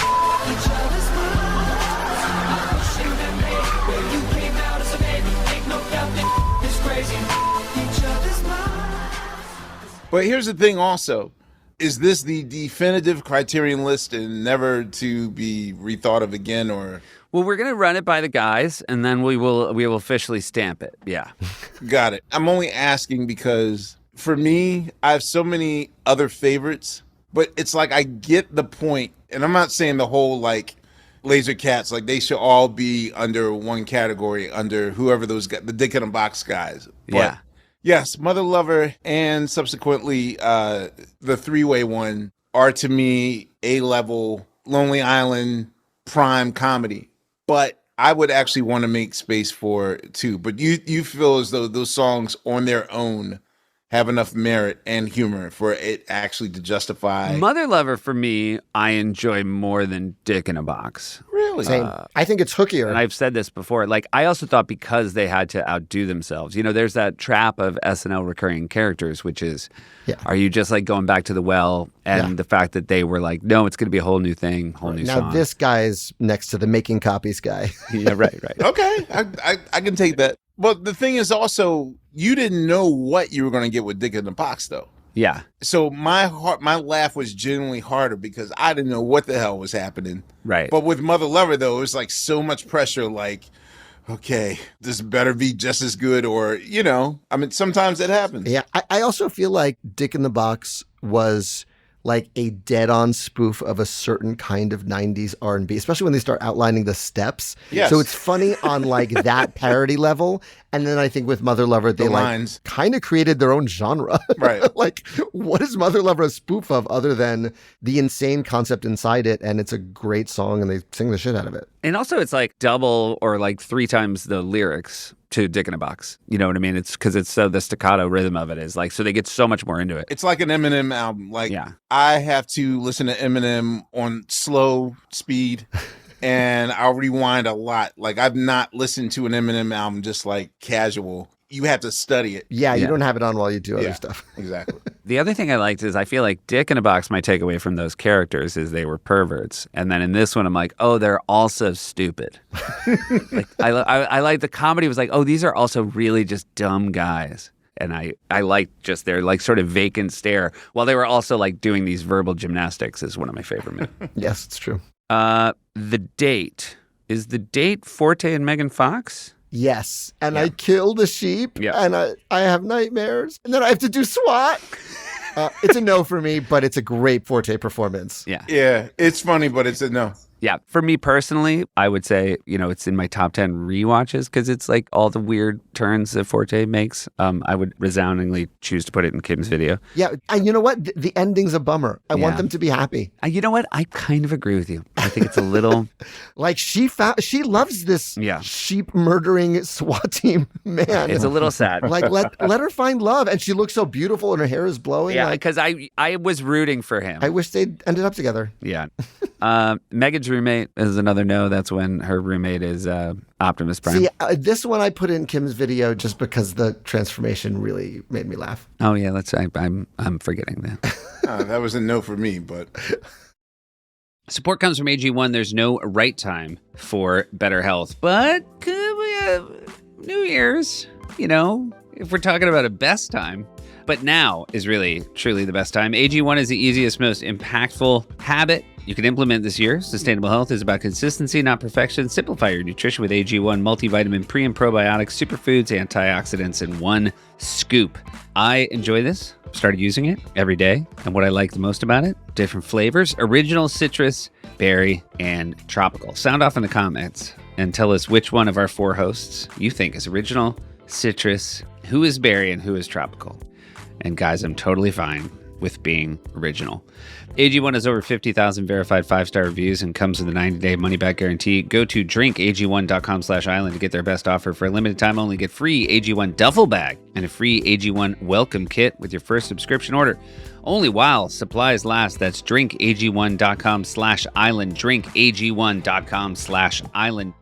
each other's mothers. I push you and me, where you came out as a baby. Ain't no doubt that is crazy. Each other's mothers. But here's the thing also. Is this the definitive Criterion list and never to be rethought of again or Well, we're going to run it by the guys and then we will officially stamp it. Yeah. got it? I'm only asking because for me, I have so many other favorites, but it's like I get the point, and I'm not saying the whole like Laser Cats, like they should all be under one category, under whoever those guys, the Dick in a Box guys. But Yeah. yes, Mother Lover and subsequently the three-way one are to me A-level Lonely Island prime comedy. But I would actually want to make space for two. But you feel as though those songs on their own have enough merit and humor for it actually to justify. Mother Lover, for me, I enjoy more than Dick in a Box. Really? Same. I think it's hookier. And I've said this before. Like, I also thought because they had to outdo themselves. You know, there's that trap of SNL recurring characters, which is, are you just like going back to the well? And the fact that they were like, no, it's going to be a whole new thing, whole new now song. this guy's next to the making copies guy. Yeah, right. Okay, I can take that. But the thing is also, you didn't know what you were going to get with Dick in the Box, though. Yeah. So my laugh was genuinely harder because I didn't know what the hell was happening. Right. But with Mother Lover, though, it was like so much pressure. Like, okay, this better be just as good, or I mean, sometimes it happens. Yeah, I also feel like Dick in the Box was like a dead-on spoof of a certain kind of 90s R&B, especially when they start outlining the steps. Yes. So it's funny on like that parody level. And then I think with Mother Lover, they lines. kind of created their own genre. Right. Like, what is Mother Lover a spoof of other than the insane concept inside it? And it's a great song and they sing the shit out of it. And also it's like double or like 3 times the lyrics to Dick in a Box. You know what I mean? It's because it's so the staccato rhythm of it is like, so they get so much more into it. It's like an Eminem album. Like, I have to listen to Eminem on slow speed and I'll rewind a lot. Like, I've not listened to an Eminem album just like casual. You have to study it. Yeah, you don't have it on while you do other stuff. Exactly. The other thing I liked is I feel like Dick in a Box, my takeaway from those characters is they were perverts. And then in this one, I'm like, oh, they're also stupid. Like, I like the comedy was like, oh, these are also really just dumb guys. And I liked just their like sort of vacant stare while they were also like doing these verbal gymnastics is one of my favorite movies. Yes, it's true. The Date. Is The Date Forte and Megan Fox? Yes. And I kill the sheep and I have nightmares and then I have to do SWAT. It's a no for me, but it's a great Forte performance. Yeah. Yeah, it's funny, but it's a no. Yeah. For me personally, I would say, it's in my top 10 rewatches because it's like all the weird turns that Forte makes. I would resoundingly choose to put it in Kim's video. Yeah. And you know what? The ending's a bummer. I want them to be happy. You know what? I kind of agree with you. I think it's a little... Like she loves this sheep murdering SWAT team man. It's a little sad. Like let her find love. And she looks so beautiful and her hair is blowing. Yeah, because I was rooting for him. I wish they'd ended up together. Yeah. Megan's roommate is another no. That's when her roommate is Optimus Prime. See, this one I put in Kim's video just because the transformation really made me laugh. Oh yeah, I'm forgetting that. That was a no for me, but... Support comes from AG1. There's no right time for better health, but could we have New Year's? If we're talking about a best time. But now is really, truly the best time. AG1 is the easiest, most impactful habit you can implement this year. Sustainable health is about consistency, not perfection. Simplify your nutrition with AG1 multivitamin, pre and probiotics, superfoods, antioxidants in one scoop. I enjoy this. Started using it every day. And what I like the most about it, different flavors, original, citrus, berry, and tropical. Sound off in the comments and tell us which one of our 4 hosts you think is original, citrus, who is berry, and who is tropical. And guys, I'm totally fine with being original. AG1 has over 50,000 verified 5-star reviews and comes with a 90-day money-back guarantee. Go to drinkag1.com/island to get their best offer. For a limited time only, get free AG1 duffel bag and a free AG1 welcome kit with your first subscription order. Only while supplies last. That's drinkag1.com/island. drinkag1.com/island.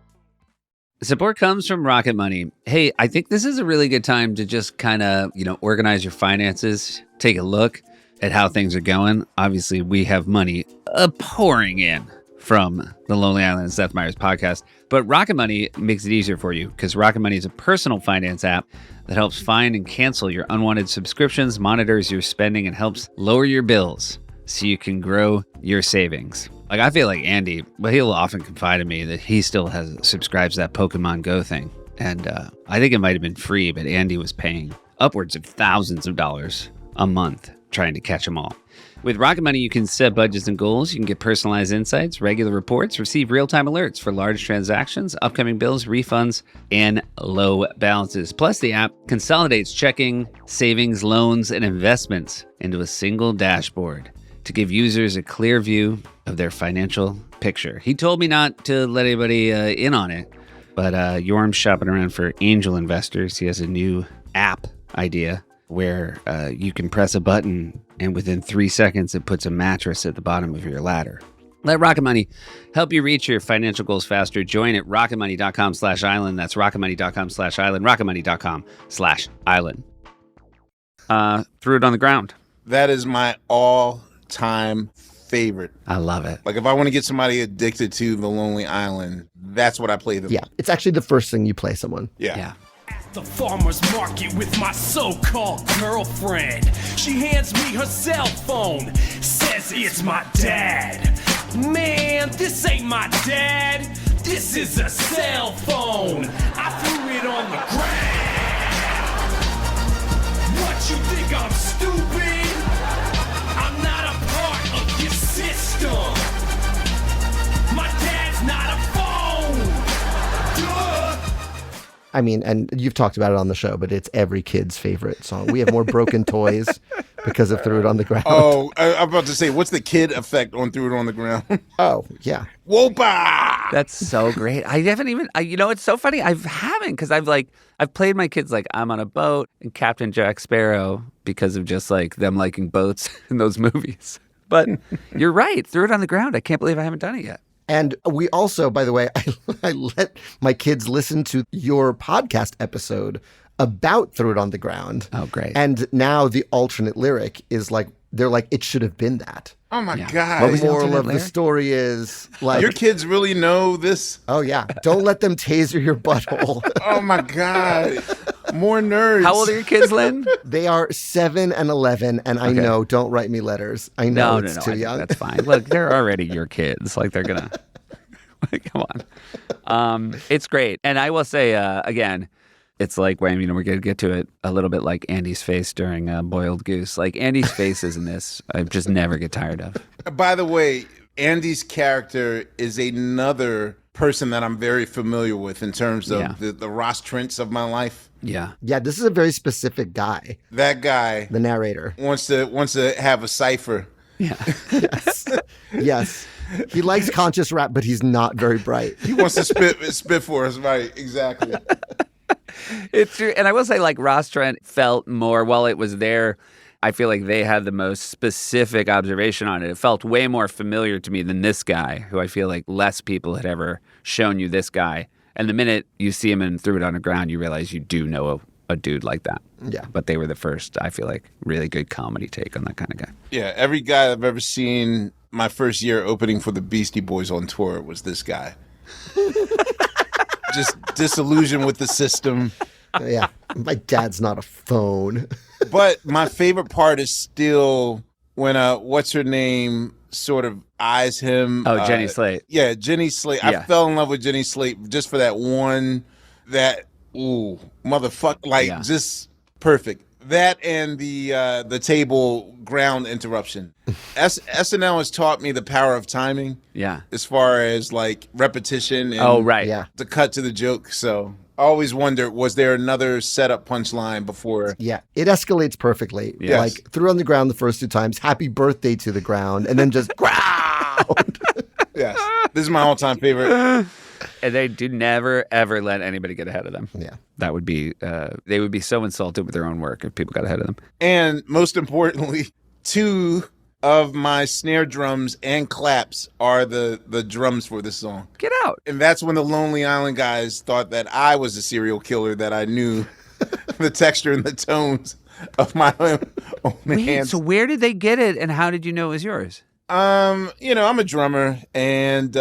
Support comes from Rocket Money. Hey, I think this is a really good time to just kind of, organize your finances, take a look at how things are going. Obviously, we have money pouring in from the Lonely Island and Seth Meyers podcast, but Rocket Money makes it easier for you because Rocket Money is a personal finance app that helps find and cancel your unwanted subscriptions, monitors your spending, and helps lower your bills so you can grow your savings. Like, I feel like Andy, he'll often confide in me that he still subscribes to that Pokemon Go thing. And I think it might have been free, but Andy was paying upwards of thousands of dollars a month trying to catch them all. With Rocket Money, you can set budgets and goals. You can get personalized insights, regular reports, receive real-time alerts for large transactions, upcoming bills, refunds, and low balances. Plus, the app consolidates checking, savings, loans, and investments into a single dashboard to give users a clear view of their financial picture. He told me not to let anybody in on it, but Yorm's shopping around for angel investors. He has a new app idea where you can press a button and within 3 seconds it puts a mattress at the bottom of your ladder. Let Rocket Money help you reach your financial goals faster. Join at rocketmoney.com/island. That's rocketmoney.com/island. rocketmoney.com/island. Threw it on the ground. That is my all-time favorite. I love it. Like, if I want to get somebody addicted to The Lonely Island, that's what I play them. Yeah, it's actually the first thing you play someone. Yeah. The farmer's market with my so-called girlfriend. She hands me her cell phone, says it's my dad. Man, this ain't my dad. This is a cell phone. I threw it on the ground. What, you think I'm stupid? I'm not a part of your system. My dad's not a phone. Duh. I mean, and you've talked about it on the show, but it's every kid's favorite song. We have more broken toys because of Threw It on the Ground. Oh, I'm about to say, what's the kid effect on Threw It on the Ground? Oh, yeah. Whopa! That's so great. I haven't even, it's so funny. I haven't, because I've played my kids like I'm on a boat and Captain Jack Sparrow because of just like them liking boats in those movies. But you're right. Threw It on the Ground. I can't believe I haven't done it yet. And we also, by the way, I let my kids listen to your podcast episode about Threw It on the Ground. Oh, great. And now the alternate lyric is like, they're like, it should have been that. Oh, my Yeah. God. The was the moral alternate of the lyric? story is like, Your kids really know this? oh, yeah, don't let them taser your butthole. Oh, my God. More nerds. How old are your kids, Lynn? They are 7 and 11, and I know, don't write me letters. I know No, it's I too think young. That's fine. Look, they're already your kids. Like, they're going to, come on. It's great. And I will say, again, it's like, we're going to get to it a little bit like Andy's face during Boiled Goose. Like, Andy's faces in this, I just never get tired of. By the way, Andy's character is another person that I'm very familiar with in terms of the Ross Trents of my life. Yeah. Yeah, this is a very specific guy, That guy the narrator. wants to have a cipher. Yeah. Yes. Yes. He likes conscious rap, but he's not very bright. He wants to spit for us, right? Exactly. It's true. And I will say, like, Ross Trent felt more, while it was there, I feel like they had the most specific observation on it. It felt way more familiar to me than this guy, who I feel like less people had ever shown you this guy. And the minute you see him and Threw It on the Ground, you realize you do know a dude like that. Yeah. But they were the first, I feel like, really good comedy take on that kind of guy. Yeah, every guy I've ever seen my first year opening for the Beastie Boys on tour was this guy. Just disillusioned with the system. Yeah. My dad's not a phone. But my favorite part is still when what's her name sort of eyes him. Oh, Jenny Slate. Yeah, Jenny Slate. Yeah. I fell in love with Jenny Slate just for that one, motherfucker, like just perfect. That and the table ground interruption. SNL has taught me the power of timing. Yeah. As far as like repetition and Oh, right. Yeah. the cut to the joke. So I always wonder, was there another setup punchline before? Yeah. It escalates perfectly. Yes. Like, Threw on the Ground the first 2 times, happy birthday to the ground, and then just ground. Yes. This is my all-time favorite. And they do never, ever let anybody get ahead of them. Yeah. That would be, they would be so insulted with their own work if people got ahead of them. And most importantly, 2 of my snare drums and claps are the drums for this song. Get out. And that's when the Lonely Island guys thought that I was a serial killer, that I knew the texture and the tones of my own Wait, hands. so where did they get it and how did you know it was yours? I'm a drummer, and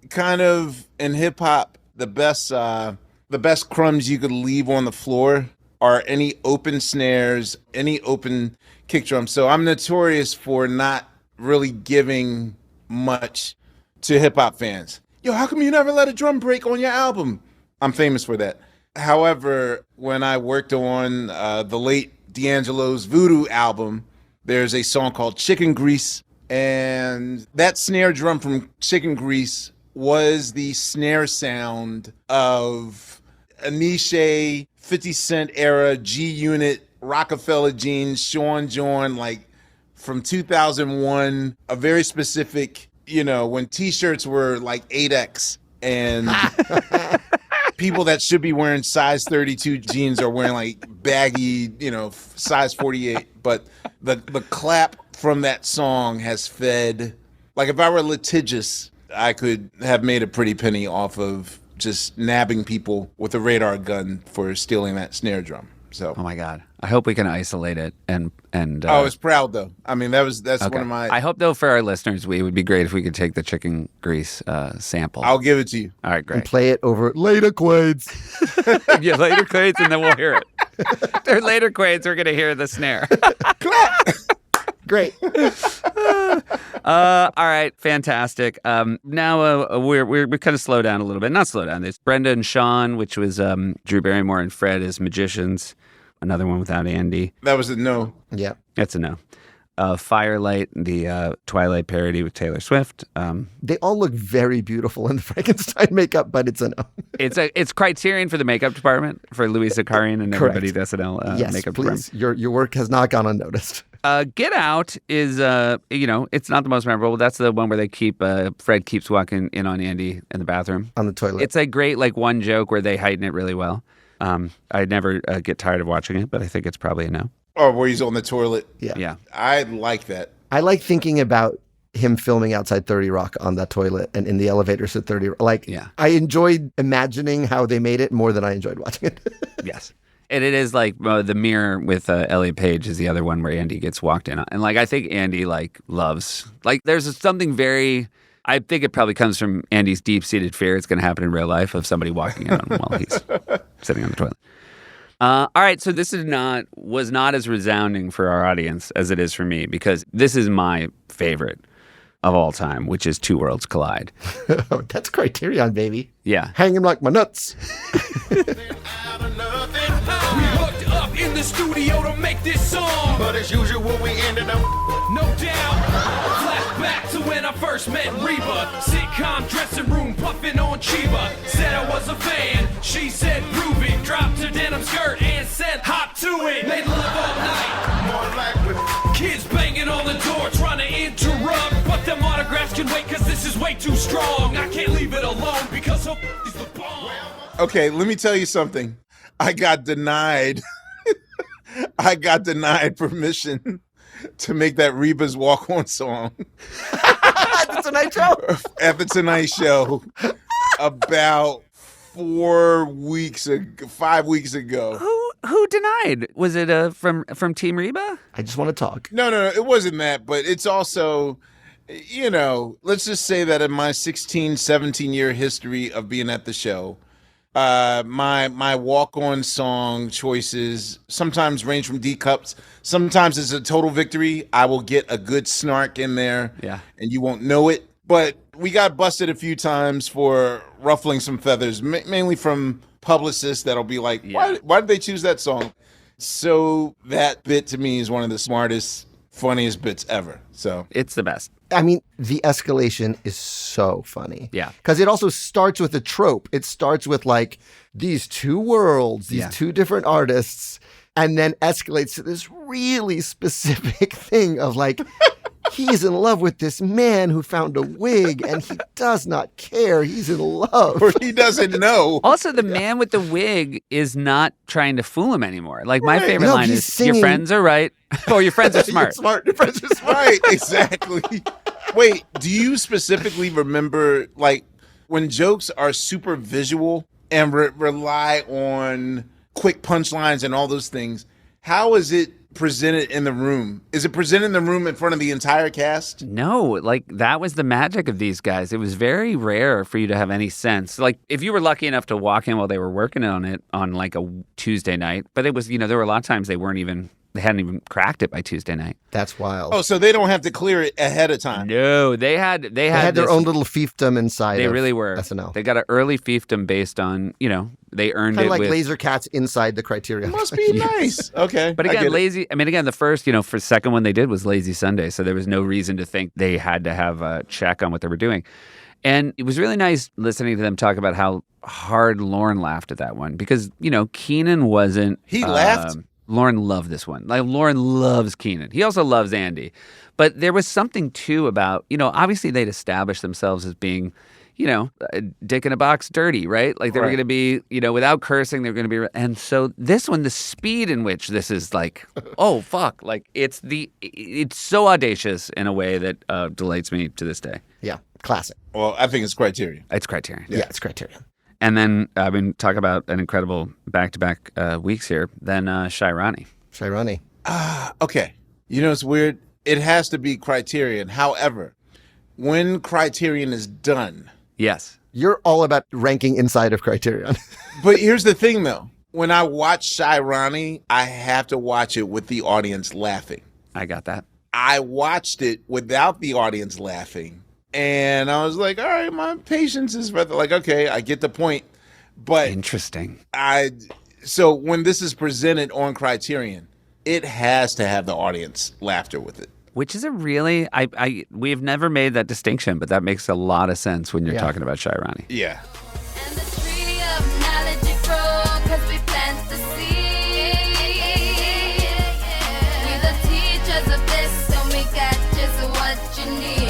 kind of in hip hop, the best crumbs you could leave on the floor are any open snares, any open kick drum. So I'm notorious for not really giving much to hip hop fans. Yo, how come you never let a drum break on your album? I'm famous for that. However, when I worked on the late D'Angelo's Voodoo album, there's a song called Chicken Grease. And that snare drum from Chicken Grease was the snare sound of a niche 50 Cent era G-Unit, Rockefeller jeans, Sean John, like from 2001, a very specific, when t-shirts were like 8X and people that should be wearing size 32 jeans are wearing like baggy, size 48. But the clap from that song has fed. Like if I were litigious, I could have made a pretty penny off of just nabbing people with a radar gun for stealing that snare drum. So. Oh my God! I hope we can isolate it and. I was proud though. I mean, that's okay. One of my. I hope though for our listeners, it would be great if we could take the chicken grease sample. I'll give it to you. All right, great. And play it over later quades. Yeah, later quades, and then we'll hear it. They're later quades. We're gonna hear the snare. Great. All right, fantastic. Now we're kind of slow down a little bit. Not slow down. There's Brenda and Sean, which was Drew Barrymore and Fred as magicians. Another one without Andy. That was a no. Yeah. That's a no. Firelight, the Twilight parody with Taylor Swift. They all look very beautiful in the Frankenstein makeup, but it's a no. It's Criterion for the makeup department for Louis Zakarian and everybody at SNL yes, makeup please. department. Your work has not gone unnoticed. Get Out is, it's not the most memorable. That's the one where they Fred keeps walking in on Andy in the bathroom. On the toilet. It's a great, one joke where they heighten it really well. I'd never get tired of watching it, but I think it's probably a no. Or where he's on the toilet. Yeah. I like that. I like thinking about him filming outside 30 Rock on that toilet and in the elevators at 30 Rock. I enjoyed imagining how they made it more than I enjoyed watching it. Yes. And it is The Mirror with Elliot Page is the other one where Andy gets walked in on. And I think Andy loves, there's something very, I think it probably comes from Andy's deep-seated fear it's going to happen in real life of somebody walking in on him while he's sitting on the toilet. All right, so this was not as resounding for our audience as it is for me because this is my favorite of all time, which is Two Worlds Collide. That's Criterion, baby. Yeah. Hang him like my nuts. We hooked up in the studio to make this song, but as usual we ended up no doubt. Flashback to when I first met Reba, sitcom dressing room puffing on Chiba. Said I was a fan, she said groovy. Dropped her denim skirt and said hop to it. Made love all night, more like with kids banging on the door trying to interrupt, but them autographs can wait cause this is way too strong. I can't leave it alone because her is the bomb. Okay, let me tell you something. I got denied permission to make that Reba's Walk On song. At the Tonight Show? At the Tonight Show about 5 weeks ago. Who denied? Was it from Team Reba? I just want to talk. No, it wasn't that, but it's also, let's just say that in my 16, 17-year history of being at the show, my walk-on song choices sometimes range from D cups. Sometimes it's a total victory. I will get a good snark in there, and you won't know it. But we got busted a few times for ruffling some feathers, mainly from publicists that'll be like, why did they choose that song? So that bit to me is one of the smartest, funniest bits ever. So it's the best. I mean, the escalation is so funny. Yeah. Because it also starts with a trope. It starts with these two worlds, these two different artists, and then escalates to this really specific thing of he's in love with this man who found a wig and he does not care. He's in love. Or he doesn't know. Also, the man with the wig is not trying to fool him anymore. My favorite line is, singing. Your friends are right. Oh, your friends are smart. Your friends are smart. Right, exactly. Wait, do you specifically remember, when jokes are super visual and rely on quick punchlines and all those things, how is it presented in the room? Is it presented in the room in front of the entire cast? No, that was the magic of these guys. It was very rare for you to have any sense. If you were lucky enough to walk in while they were working on it on a Tuesday night, but it was, there were a lot of times they hadn't even cracked it by Tuesday night. That's wild. Oh, so they don't have to clear it ahead of time. No, they had their own little fiefdom inside. They really were. SNL. They got an early fiefdom based on, they earned kind it of with Laser Cats inside the Criterion. Must be nice. Okay. But again, the first, for the second one they did was Lazy Sunday, so there was no reason to think they had to have a check on what they were doing. And it was really nice listening to them talk about how hard Lauren laughed at that one because, Keenan wasn't. He laughed? Lauren loved this one. Lauren loves Keenan. He also loves Andy. But there was something, too, about, obviously they'd established themselves as being, Dick in a Box dirty, right? Like they were Right. going to be, without cursing, they were going to be. And so this one, the speed in which this is like, oh, fuck. Like it's so audacious in a way that delights me to this day. Yeah, classic. Well, I think it's Criterion. It's Criterion. Yeah, it's Criterion. And then, talk about an incredible back-to-back weeks here. Then Shairani. Shairani. Okay. It's weird. It has to be Criterion. However, when Criterion is done. Yes. You're all about ranking inside of Criterion. But here's the thing, though. When I watch Shairani, I have to watch it with the audience laughing. I got that. I watched it without the audience laughing. And I was like, all right, my patience is rather like, okay, I get the point. But Interesting. So when this is presented on Criterion, it has to have the audience laughter with it. Which is a really, we've never made that distinction, but that makes a lot of sense when you're talking about Shairani. Yeah. And the tree of knowledge it grow, 'cause we plant the seed. We the teachers of this, and we got just what you need.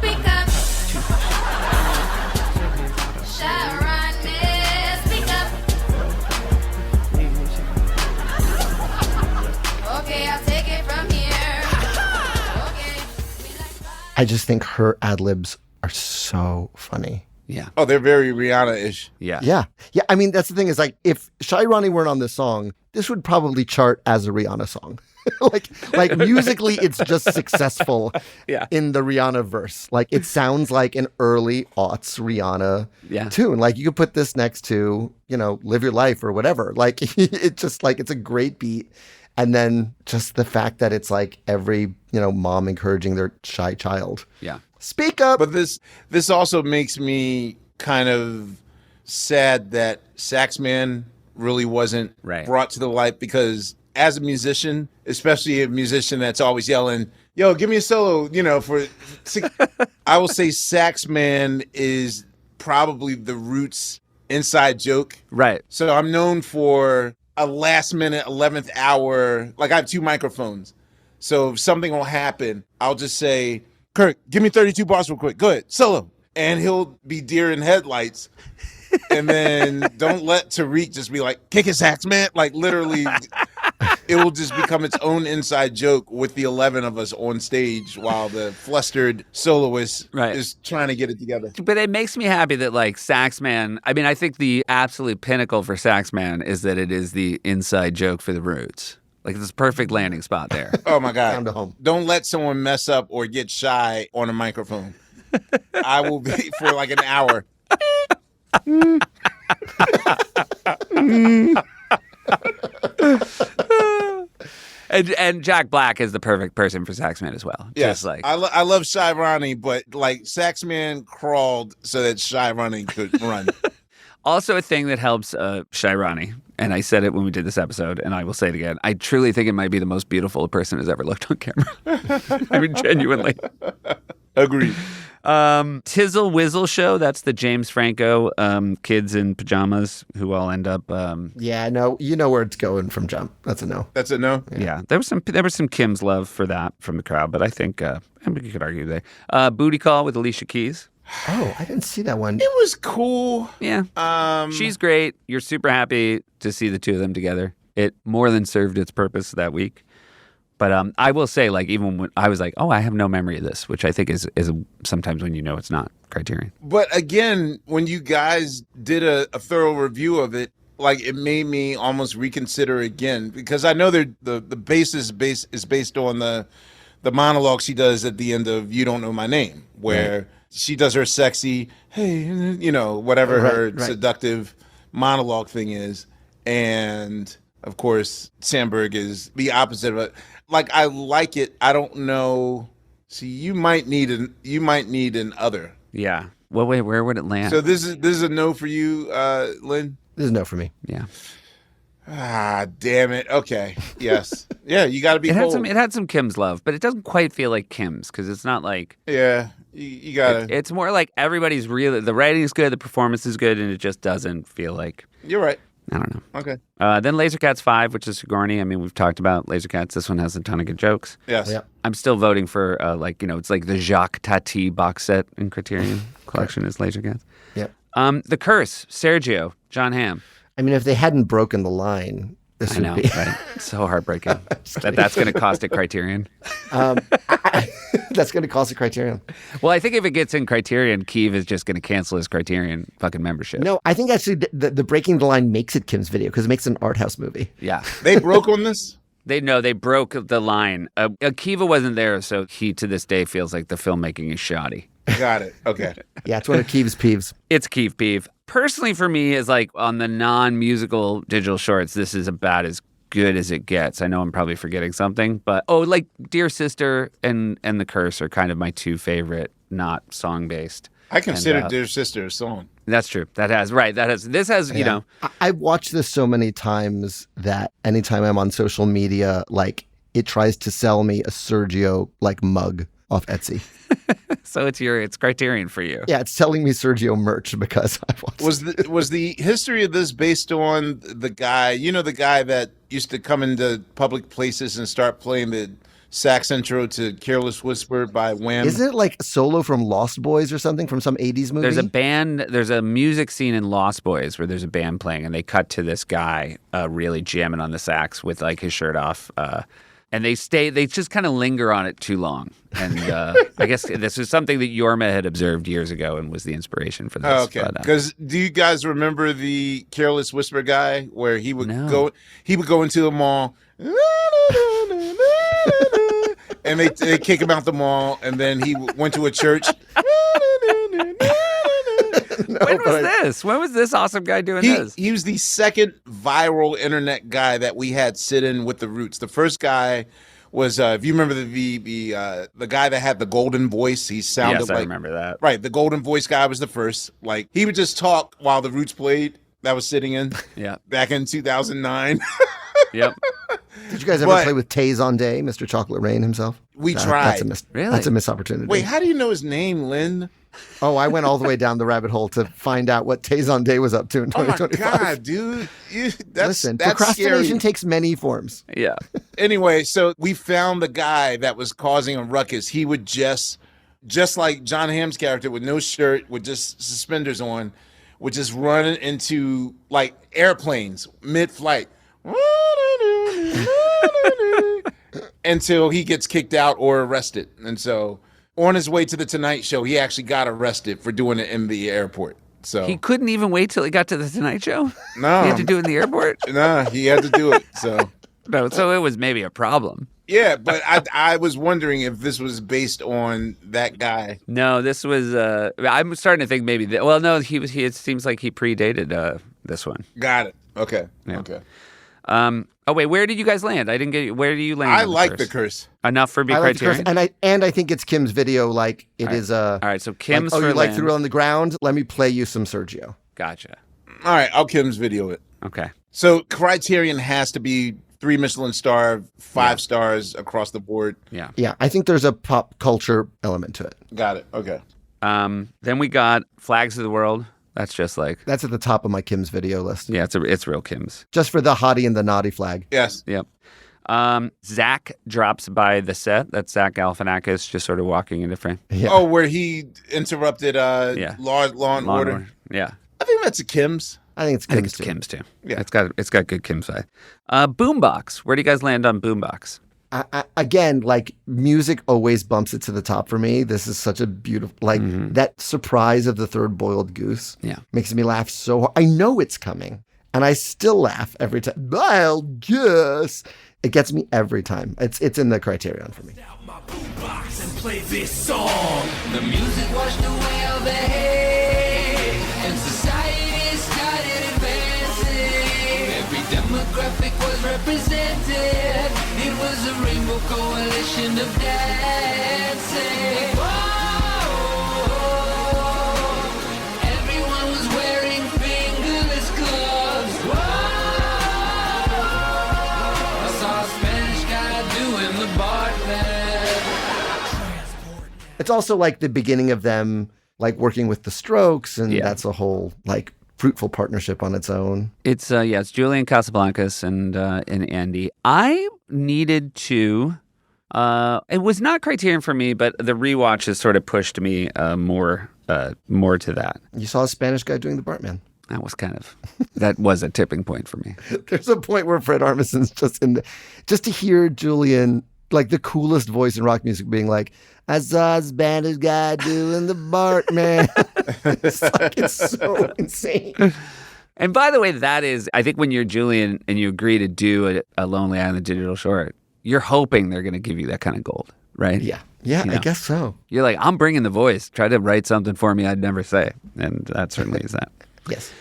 Speak up. Shairani, speak up. Okay, I'll take it from here. Okay. I just think her ad-libs are so funny. Yeah. Oh, they're very Rihanna-ish. Yeah. Yeah. Yeah. I mean, that's the thing is like, if Shairani weren't on this song, this would probably chart as a Rihanna song. like musically, it's just successful in the Rihanna verse. Like it sounds like an early aughts Rihanna tune. Like you could put this next to, Live Your Life or whatever. Like it just like, it's a great beat. And then just the fact that it's like every, mom encouraging their shy child. Yeah. Speak up. But this also makes me kind of sad that Saxman really wasn't brought to the light, because as a musician, especially a musician that's always yelling, yo, give me a solo, I will say Saxman is probably the Roots inside joke. Right. So I'm known for a last minute, 11th hour, like I have 2 microphones. So if something will happen, I'll just say, Kirk, give me 32 bars real quick. Go ahead, solo. And he'll be deer in headlights. And then don't let Tariq just be like, kick his sax, man. Like literally, it will just become its own inside joke with the 11 of us on stage while the flustered soloist is trying to get it together. But it makes me happy that like Saxman, I think the absolute pinnacle for Saxman is that it is the inside joke for the Roots. Like this perfect landing spot there. Oh my God. Down to home. Don't let someone mess up or get shy on a microphone. I will be for like an hour. And Jack Black is the perfect person for Saxman as well. Yes, Just like I love Shairani, but like Saxman crawled so that Shairani could run. Also a thing that helps Shairani, and I said it when we did this episode, and I will say it again, I truly think it might be the most beautiful a person has ever looked on camera. I mean, genuinely. Agreed. Tizzle Wizzle Show, that's the James Franco kids in pajamas who all end up... Yeah, no, you know where it's going from jump. That's a no. That's a no? Yeah, there was some Kim's love for that from the crowd, but I think you could argue they. Booty Call with Alicia Keys. Oh, I didn't see that one. It was cool. Yeah. She's great. You're super happy to see the two of them together. It more than served its purpose that week. But I will say, like, even when I was like, oh, I have no memory of this, which I think is sometimes when you know it's not Criterion. But again, when you guys did a thorough review of it, like it made me almost reconsider again, because I know the base is based on the monologue she does at the end of You Don't Know My Name, where she does her sexy, hey, whatever her seductive monologue thing is. And of course, Sandberg is the opposite of it. Like, I like it. I don't know. See, you might need an other. Yeah. Well, wait, where would it land? So this is a no for you, Lynn? This is a no for me. Yeah. Ah, damn it. Okay. Yes. Yeah, you got to be cold. It had some Kim's love, but it doesn't quite feel like Kim's because it's not like... Yeah, you got It's more like everybody's really... The writing's good, the performance is good, and it just doesn't feel like... You're right. I don't know. Okay. Then Lasercats 5, which is Sigourney. I mean, we've talked about Lasercats. This one has a ton of good jokes. Yes. Yep. I'm still voting for, it's like the Jacques Tati box set in Criterion collection is Lasercats. Yep. The Curse, Sergio, John Hamm. I mean, if they hadn't broken the line, this I would know, be. right? So heartbreaking that's going to cost a Criterion. That's going to cost a Criterion. Well, I think if it gets in Criterion, Keeve is just going to cancel his Criterion fucking membership. No, I think actually the breaking the line makes it Kim's Video because it makes it an art house movie. Yeah. They broke on this? They broke the line. Akiva wasn't there, so he to this day feels like the filmmaking is shoddy. Got it. Okay. Yeah, it's one of Keeve's peeves. It's Keeve peeve. Personally, for me, is like on the non-musical digital shorts, this is about as good as it gets. I know I'm probably forgetting something, but like Dear Sister and The Curse are kind of my two favorite, not song-based. I consider Dear Sister a song. That's true. This has, you know. I've watched this so many times that anytime I'm on social media, like it tries to sell me a Sergio like mug off Etsy. So it's Criterion for you. Yeah, it's selling me Sergio merch because I watched Was the history of this based on the guy, the guy that used to come into public places and start playing the sax intro to Careless Whisper by Wham? Isn't it like a solo from Lost Boys or something from some 80s movie? There's a music scene in Lost Boys where there's a band playing and they cut to this guy really jamming on the sax with like his shirt off. And they just kind of linger on it too long. And I guess this was something that Yorma had observed years ago and was the inspiration for this. Oh, okay. Because do you guys remember the Careless Whisper guy where he would go into the mall and they kick him out the mall and then he went to a church. When was this awesome guy doing this? He was the second viral internet guy that we had sit in with the Roots. The first guy was, if you remember the guy that had the golden voice, he sounded yes, like. I remember that. Right, the golden voice guy was the first. Like he would just talk while the Roots played. That was sitting in. Yeah. Back in 2009. Yep. Did you guys ever play with Tay Zonday, Mr. Chocolate Rain himself? We tried. That's a missed opportunity. Wait, how do you know his name, Lynn? Oh, I went all the way down the rabbit hole to find out what Tay Zonday was up to in 2025. Oh my God, dude. Listen, that's procrastination scary. takes many forms. Yeah. Anyway, so we found the guy that was causing a ruckus. He would just like John Hamm's character with no shirt, with just suspenders on, would just run into like airplanes mid-flight. Until he gets kicked out or arrested. And so on his way to the Tonight Show, he actually got arrested for doing it in the airport. So He couldn't even wait till he got to the Tonight Show? No. He had to do it in the airport? No, he had to do it. So No, so it was maybe a problem. yeah, but I was wondering if this was based on that guy. No, this was I'm starting to think maybe it seems like he predated this one. Got it. Okay. Yeah. Okay. Oh wait, where did you guys land? I didn't get you. Where do you land? I on like the the curse. Enough for me I like the curse, Criterion. and I think it's Kim's Video. Like it is All right, so Kim's like, for you like land. Threw on the Ground? Let me play you some Sergio. Gotcha. All right, I'll Kim's video it. Okay. So Criterion has to be 3 Michelin star, 5 stars across the board. Yeah. Yeah, I think there's a pop culture element to it. Got it. Okay. Then we got Flags of the World. That's just like That's at the top of my Kim's Video list. yeah, it's real Kim's. Just for the hottie and the naughty flag. Yes. Yep. Zach drops by the set. That's Zach Galifianakis just sort of walking into frame. Yeah. Oh, where he interrupted Law and Order. Yeah. I think that's a Kim's. I think it's I think Kim's it's too. Kim's too. Yeah. It's got good Kim side. Boombox. Where do you guys land on Boombox? Again, like music always bumps it to the top for me. This is such a beautiful, like that surprise of the third boiled goose. Yeah. Makes me laugh so hard. I know it's coming and I still laugh every time. Boiled goose. It gets me every time. It's in the Criterion for me. My boombox and play this song. The music washed away all the hate, and society started advancing. Every demographic was represented. It was a rainbow coalition of dancing. Whoa, everyone was wearing fingerless gloves. Whoa, I saw a Spanish guy doing the Bartman. It's also like the beginning of them like working with the Strokes, and Yeah. that's a whole like fruitful partnership on its own. It's it's Julian Casablancas and Andy. I needed to. It was not Criterion for me, but the rewatch has sort of pushed me more to that. You saw a Spanish guy doing the Bartman. That was a tipping point for me. There's a point where Fred Armisen's just to hear Julian, like the coolest voice in rock music, being like, I saw a Spanish guy doing the Bartman. It's so insane. And by the way, that is, I think when you're Julian and you agree to do a Lonely Island digital short, you're hoping they're going to give you that kind of gold, right? Yeah, I guess so. You're like, I'm bringing the voice. Try to write something for me I'd never say. And that certainly is that. Yes.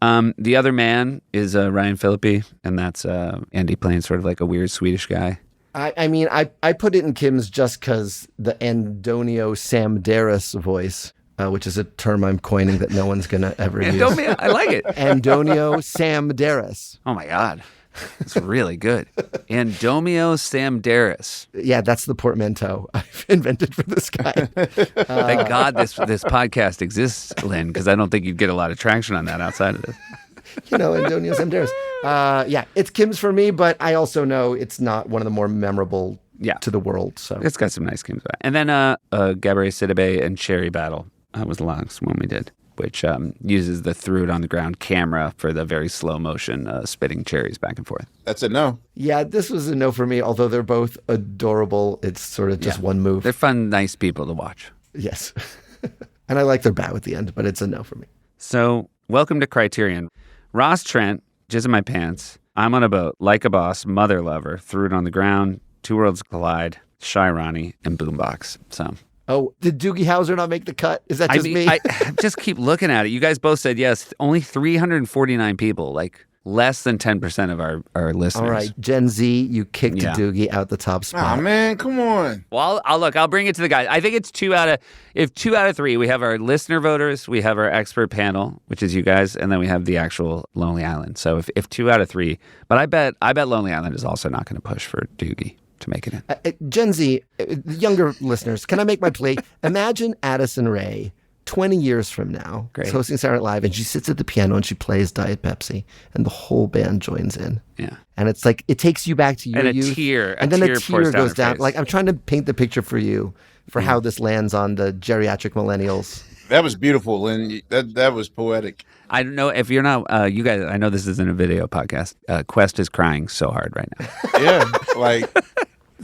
The other man is Ryan Phillippe, and that's Andy playing sort of like a weird Swedish guy. I put it in Kim's just because the Antonio Samderis voice, which is a term I'm coining that no one's going to ever use. I like it. Antonio Samderis. Oh, my God. It's really good. Andomio Samderis. Yeah, that's the portmanteau I've invented for this guy. Thank God this podcast exists, Lynn, because I don't think you'd get a lot of traction on that outside of this. Antonio Samderis. It's Kim's for me, but I also know it's not one of the more memorable to the world. So it's got some nice Kim's. And then Gabrielle Sidibe and Sherry Battle was the last one we did, which uses the threw it on the ground camera for the very slow motion spitting cherries back and forth. That's a no. Yeah, this was a no for me, although they're both adorable. It's sort of just one move. They're fun, nice people to watch. Yes. And I like their bow at the end, but it's a no for me. So, welcome to Criterion. Ross Trent, Jizz in My Pants, I'm on a Boat, Like a Boss, Mother Lover, Threw It on the Ground, Two Worlds Collide, Shy Ronnie, and Boombox. So... Oh, did Doogie Howser not make the cut? Is that just me? I just keep looking at it. You guys both said yes. Only 349 people, like less than 10% of our listeners. All right, Gen Z, you kicked Doogie out the top spot. Oh, man, come on. Well, I'll bring it to the guys. I think it's 2 out of 3. We have our listener voters, we have our expert panel, which is you guys, and then we have the actual Lonely Island. So if 2 out of 3, but I bet Lonely Island is also not going to push for Doogie to make it in. Gen Z, younger listeners, can I make my plea? Imagine Addison Rae 20 years from now, hosting Saturday Night Live, and she sits at the piano and she plays Diet Pepsi, and the whole band joins in. Yeah. And it's like, it takes you back to your and youth. And then a tear goes down. Face. Like, I'm trying to paint the picture for you for how this lands on the geriatric millennials. That was beautiful, Lynn. That was poetic. I don't know if you're not, you guys, I know this isn't a video podcast. Quest is crying so hard right now. Yeah, like...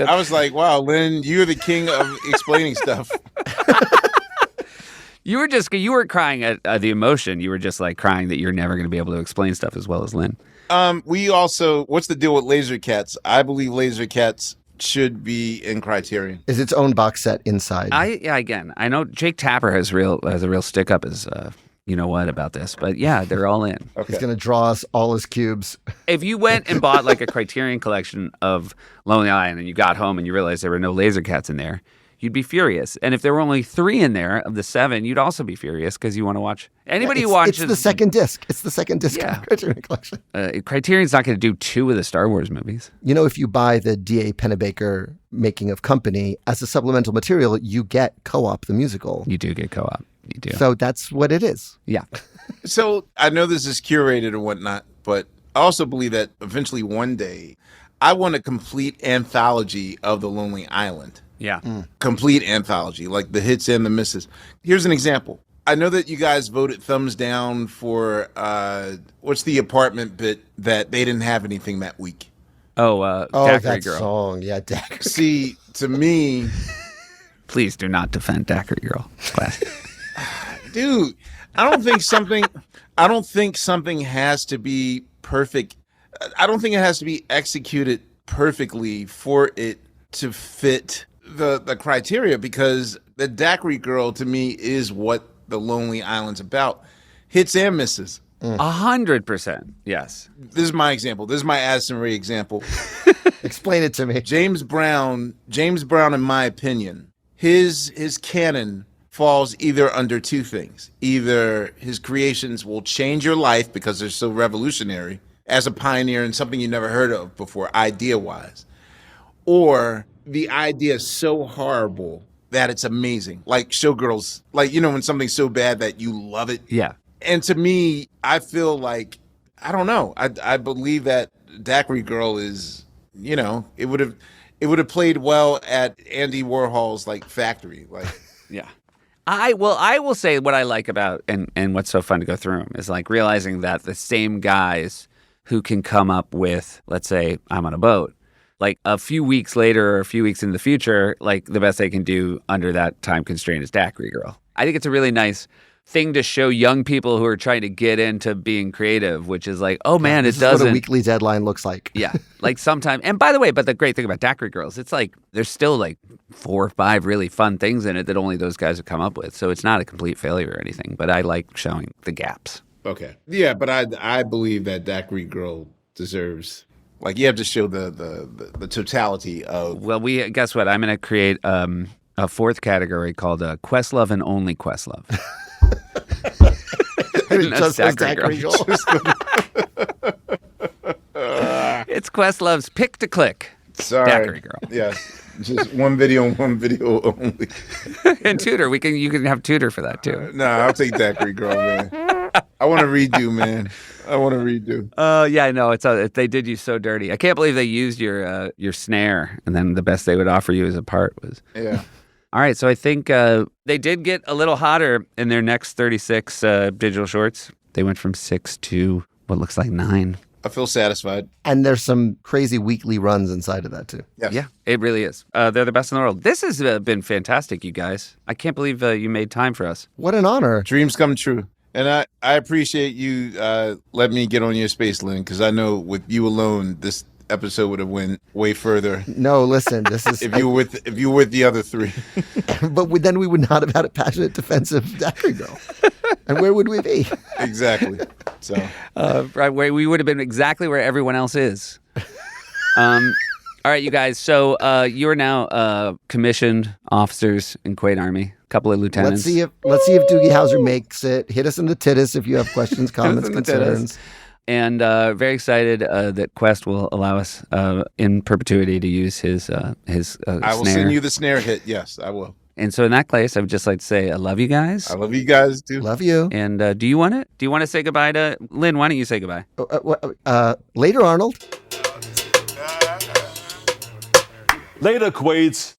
I was like, wow, Lynn, you're the king of explaining stuff. You were crying at the emotion. You were just like crying that you're never going to be able to explain stuff as well as Lynn. We also, what's the deal with Laser Cats? I believe Laser Cats should be in Criterion. Is its own box set inside. Again, I know Jake Tapper has a real stick up as you know what about this, but yeah, they're all in. Okay. He's going to draw us all his cubes. If you went and bought like a Criterion collection of Lonely Island and you got home and you realized there were no Laser Cats in there, you'd be furious. And if there were only 3 in there of the 7, you'd also be furious because you want to watch. Anybody who watches... It's the second disc. It's the second disc of the Criterion collection. Criterion's not going to do 2 of the Star Wars movies. You know, if you buy the D.A. Pennebaker Making of Company as a supplemental material, you get Co-op the musical. You do get Co-op. You do. So that's what it is. Yeah. So I know this is curated and whatnot, but I also believe that eventually one day I want a complete anthology of the Lonely Island. Yeah. Complete anthology, like the hits and the misses. Here's an example. I know that you guys voted thumbs down for what's the apartment bit that they didn't have anything that week. Daiquiri that Girl. song. Yeah, Daiquiri. See, to me... Please do not defend Daiquiri Girl. Dude, I don't think something has to be perfect. I don't think it has to be executed perfectly for it to fit the criteria, because the Daiquiri Girl to me is what the Lonely Island's about. Hits and misses. 100%. Yes. This is my example. This is my Addison Rae example. Explain it to me. James Brown, in my opinion, his canon falls either under 2 things. Either his creations will change your life because they're so revolutionary as a pioneer and something you never heard of before, idea-wise, or the idea is so horrible that it's amazing. Like Showgirls, like, you know, when something's so bad that you love it. Yeah. And to me, I feel like, I don't know. I believe that Daiquiri Girl is, you know, it would have played well at Andy Warhol's like factory. Like, Yeah. I will say what I like about and what's so fun to go through them is like realizing that the same guys who can come up with, let's say, I'm on a boat, like a few weeks later or a few weeks in the future, like the best they can do under that time constraint is Daiquiri Girl. I think it's a really nice thing to show young people who are trying to get into being creative, which is like, oh man, This it is what doesn't. a weekly deadline looks like. Yeah, like sometime. And by the way, but the great thing about Daiquiri Girls, it's like there's still like 4 or 5 really fun things in it that only those guys have come up with. So it's not a complete failure or anything. But I like showing the gaps. okay, yeah, but I believe that Daiquiri Girl deserves, like, you have to show the totality of. Well, guess what? I'm going to create a 4th category called Questlove and only Questlove. It That's just says Daiquiri Daiquiri Girl. Girl. It's Questlove's pick to click. Sorry. Daiquiri Girl. Yes. Just one video only. And Tudor, you can have Tudor for that too. No, I'll take Daiquiri Girl, man. I want to redo, man. I want to redo. Yeah, I know. They did you so dirty. I can't believe they used your snare, and then the best they would offer you as a part was. Yeah. All right, so I think they did get a little hotter in their next 36 digital shorts. They went from 6 to what looks like 9. I feel satisfied. And there's some crazy weekly runs inside of that too. Yes. Yeah, it really is. They're the best in the world. This has been fantastic, you guys. I can't believe you made time for us. What an honor. Dreams come true. And I appreciate you letting me get on your space, Lynn, because I know with you alone, this episode would have went way further. No, listen, this is If you were with the other 3. but then we would not have had a passionate defensive Daiquiri Girl. And where would we be? Exactly. So Right, where we would have been exactly where everyone else is. All right, you guys. So you are now commissioned officers in Kuwait Army. A couple of lieutenants. Let's see if Doogie Howser makes it. Hit us in the tittis if you have questions, comments, in the concerns. And very excited that Quest will allow us in perpetuity to use his I will snare. send you the snare hit. Yes, I will. And so in that case, I would just like to say I love you guys. I love you guys too. Love you. And do you want it? Do you want to say goodbye to Lynn? Why don't you say goodbye? Later, Arnold. Later, Quades.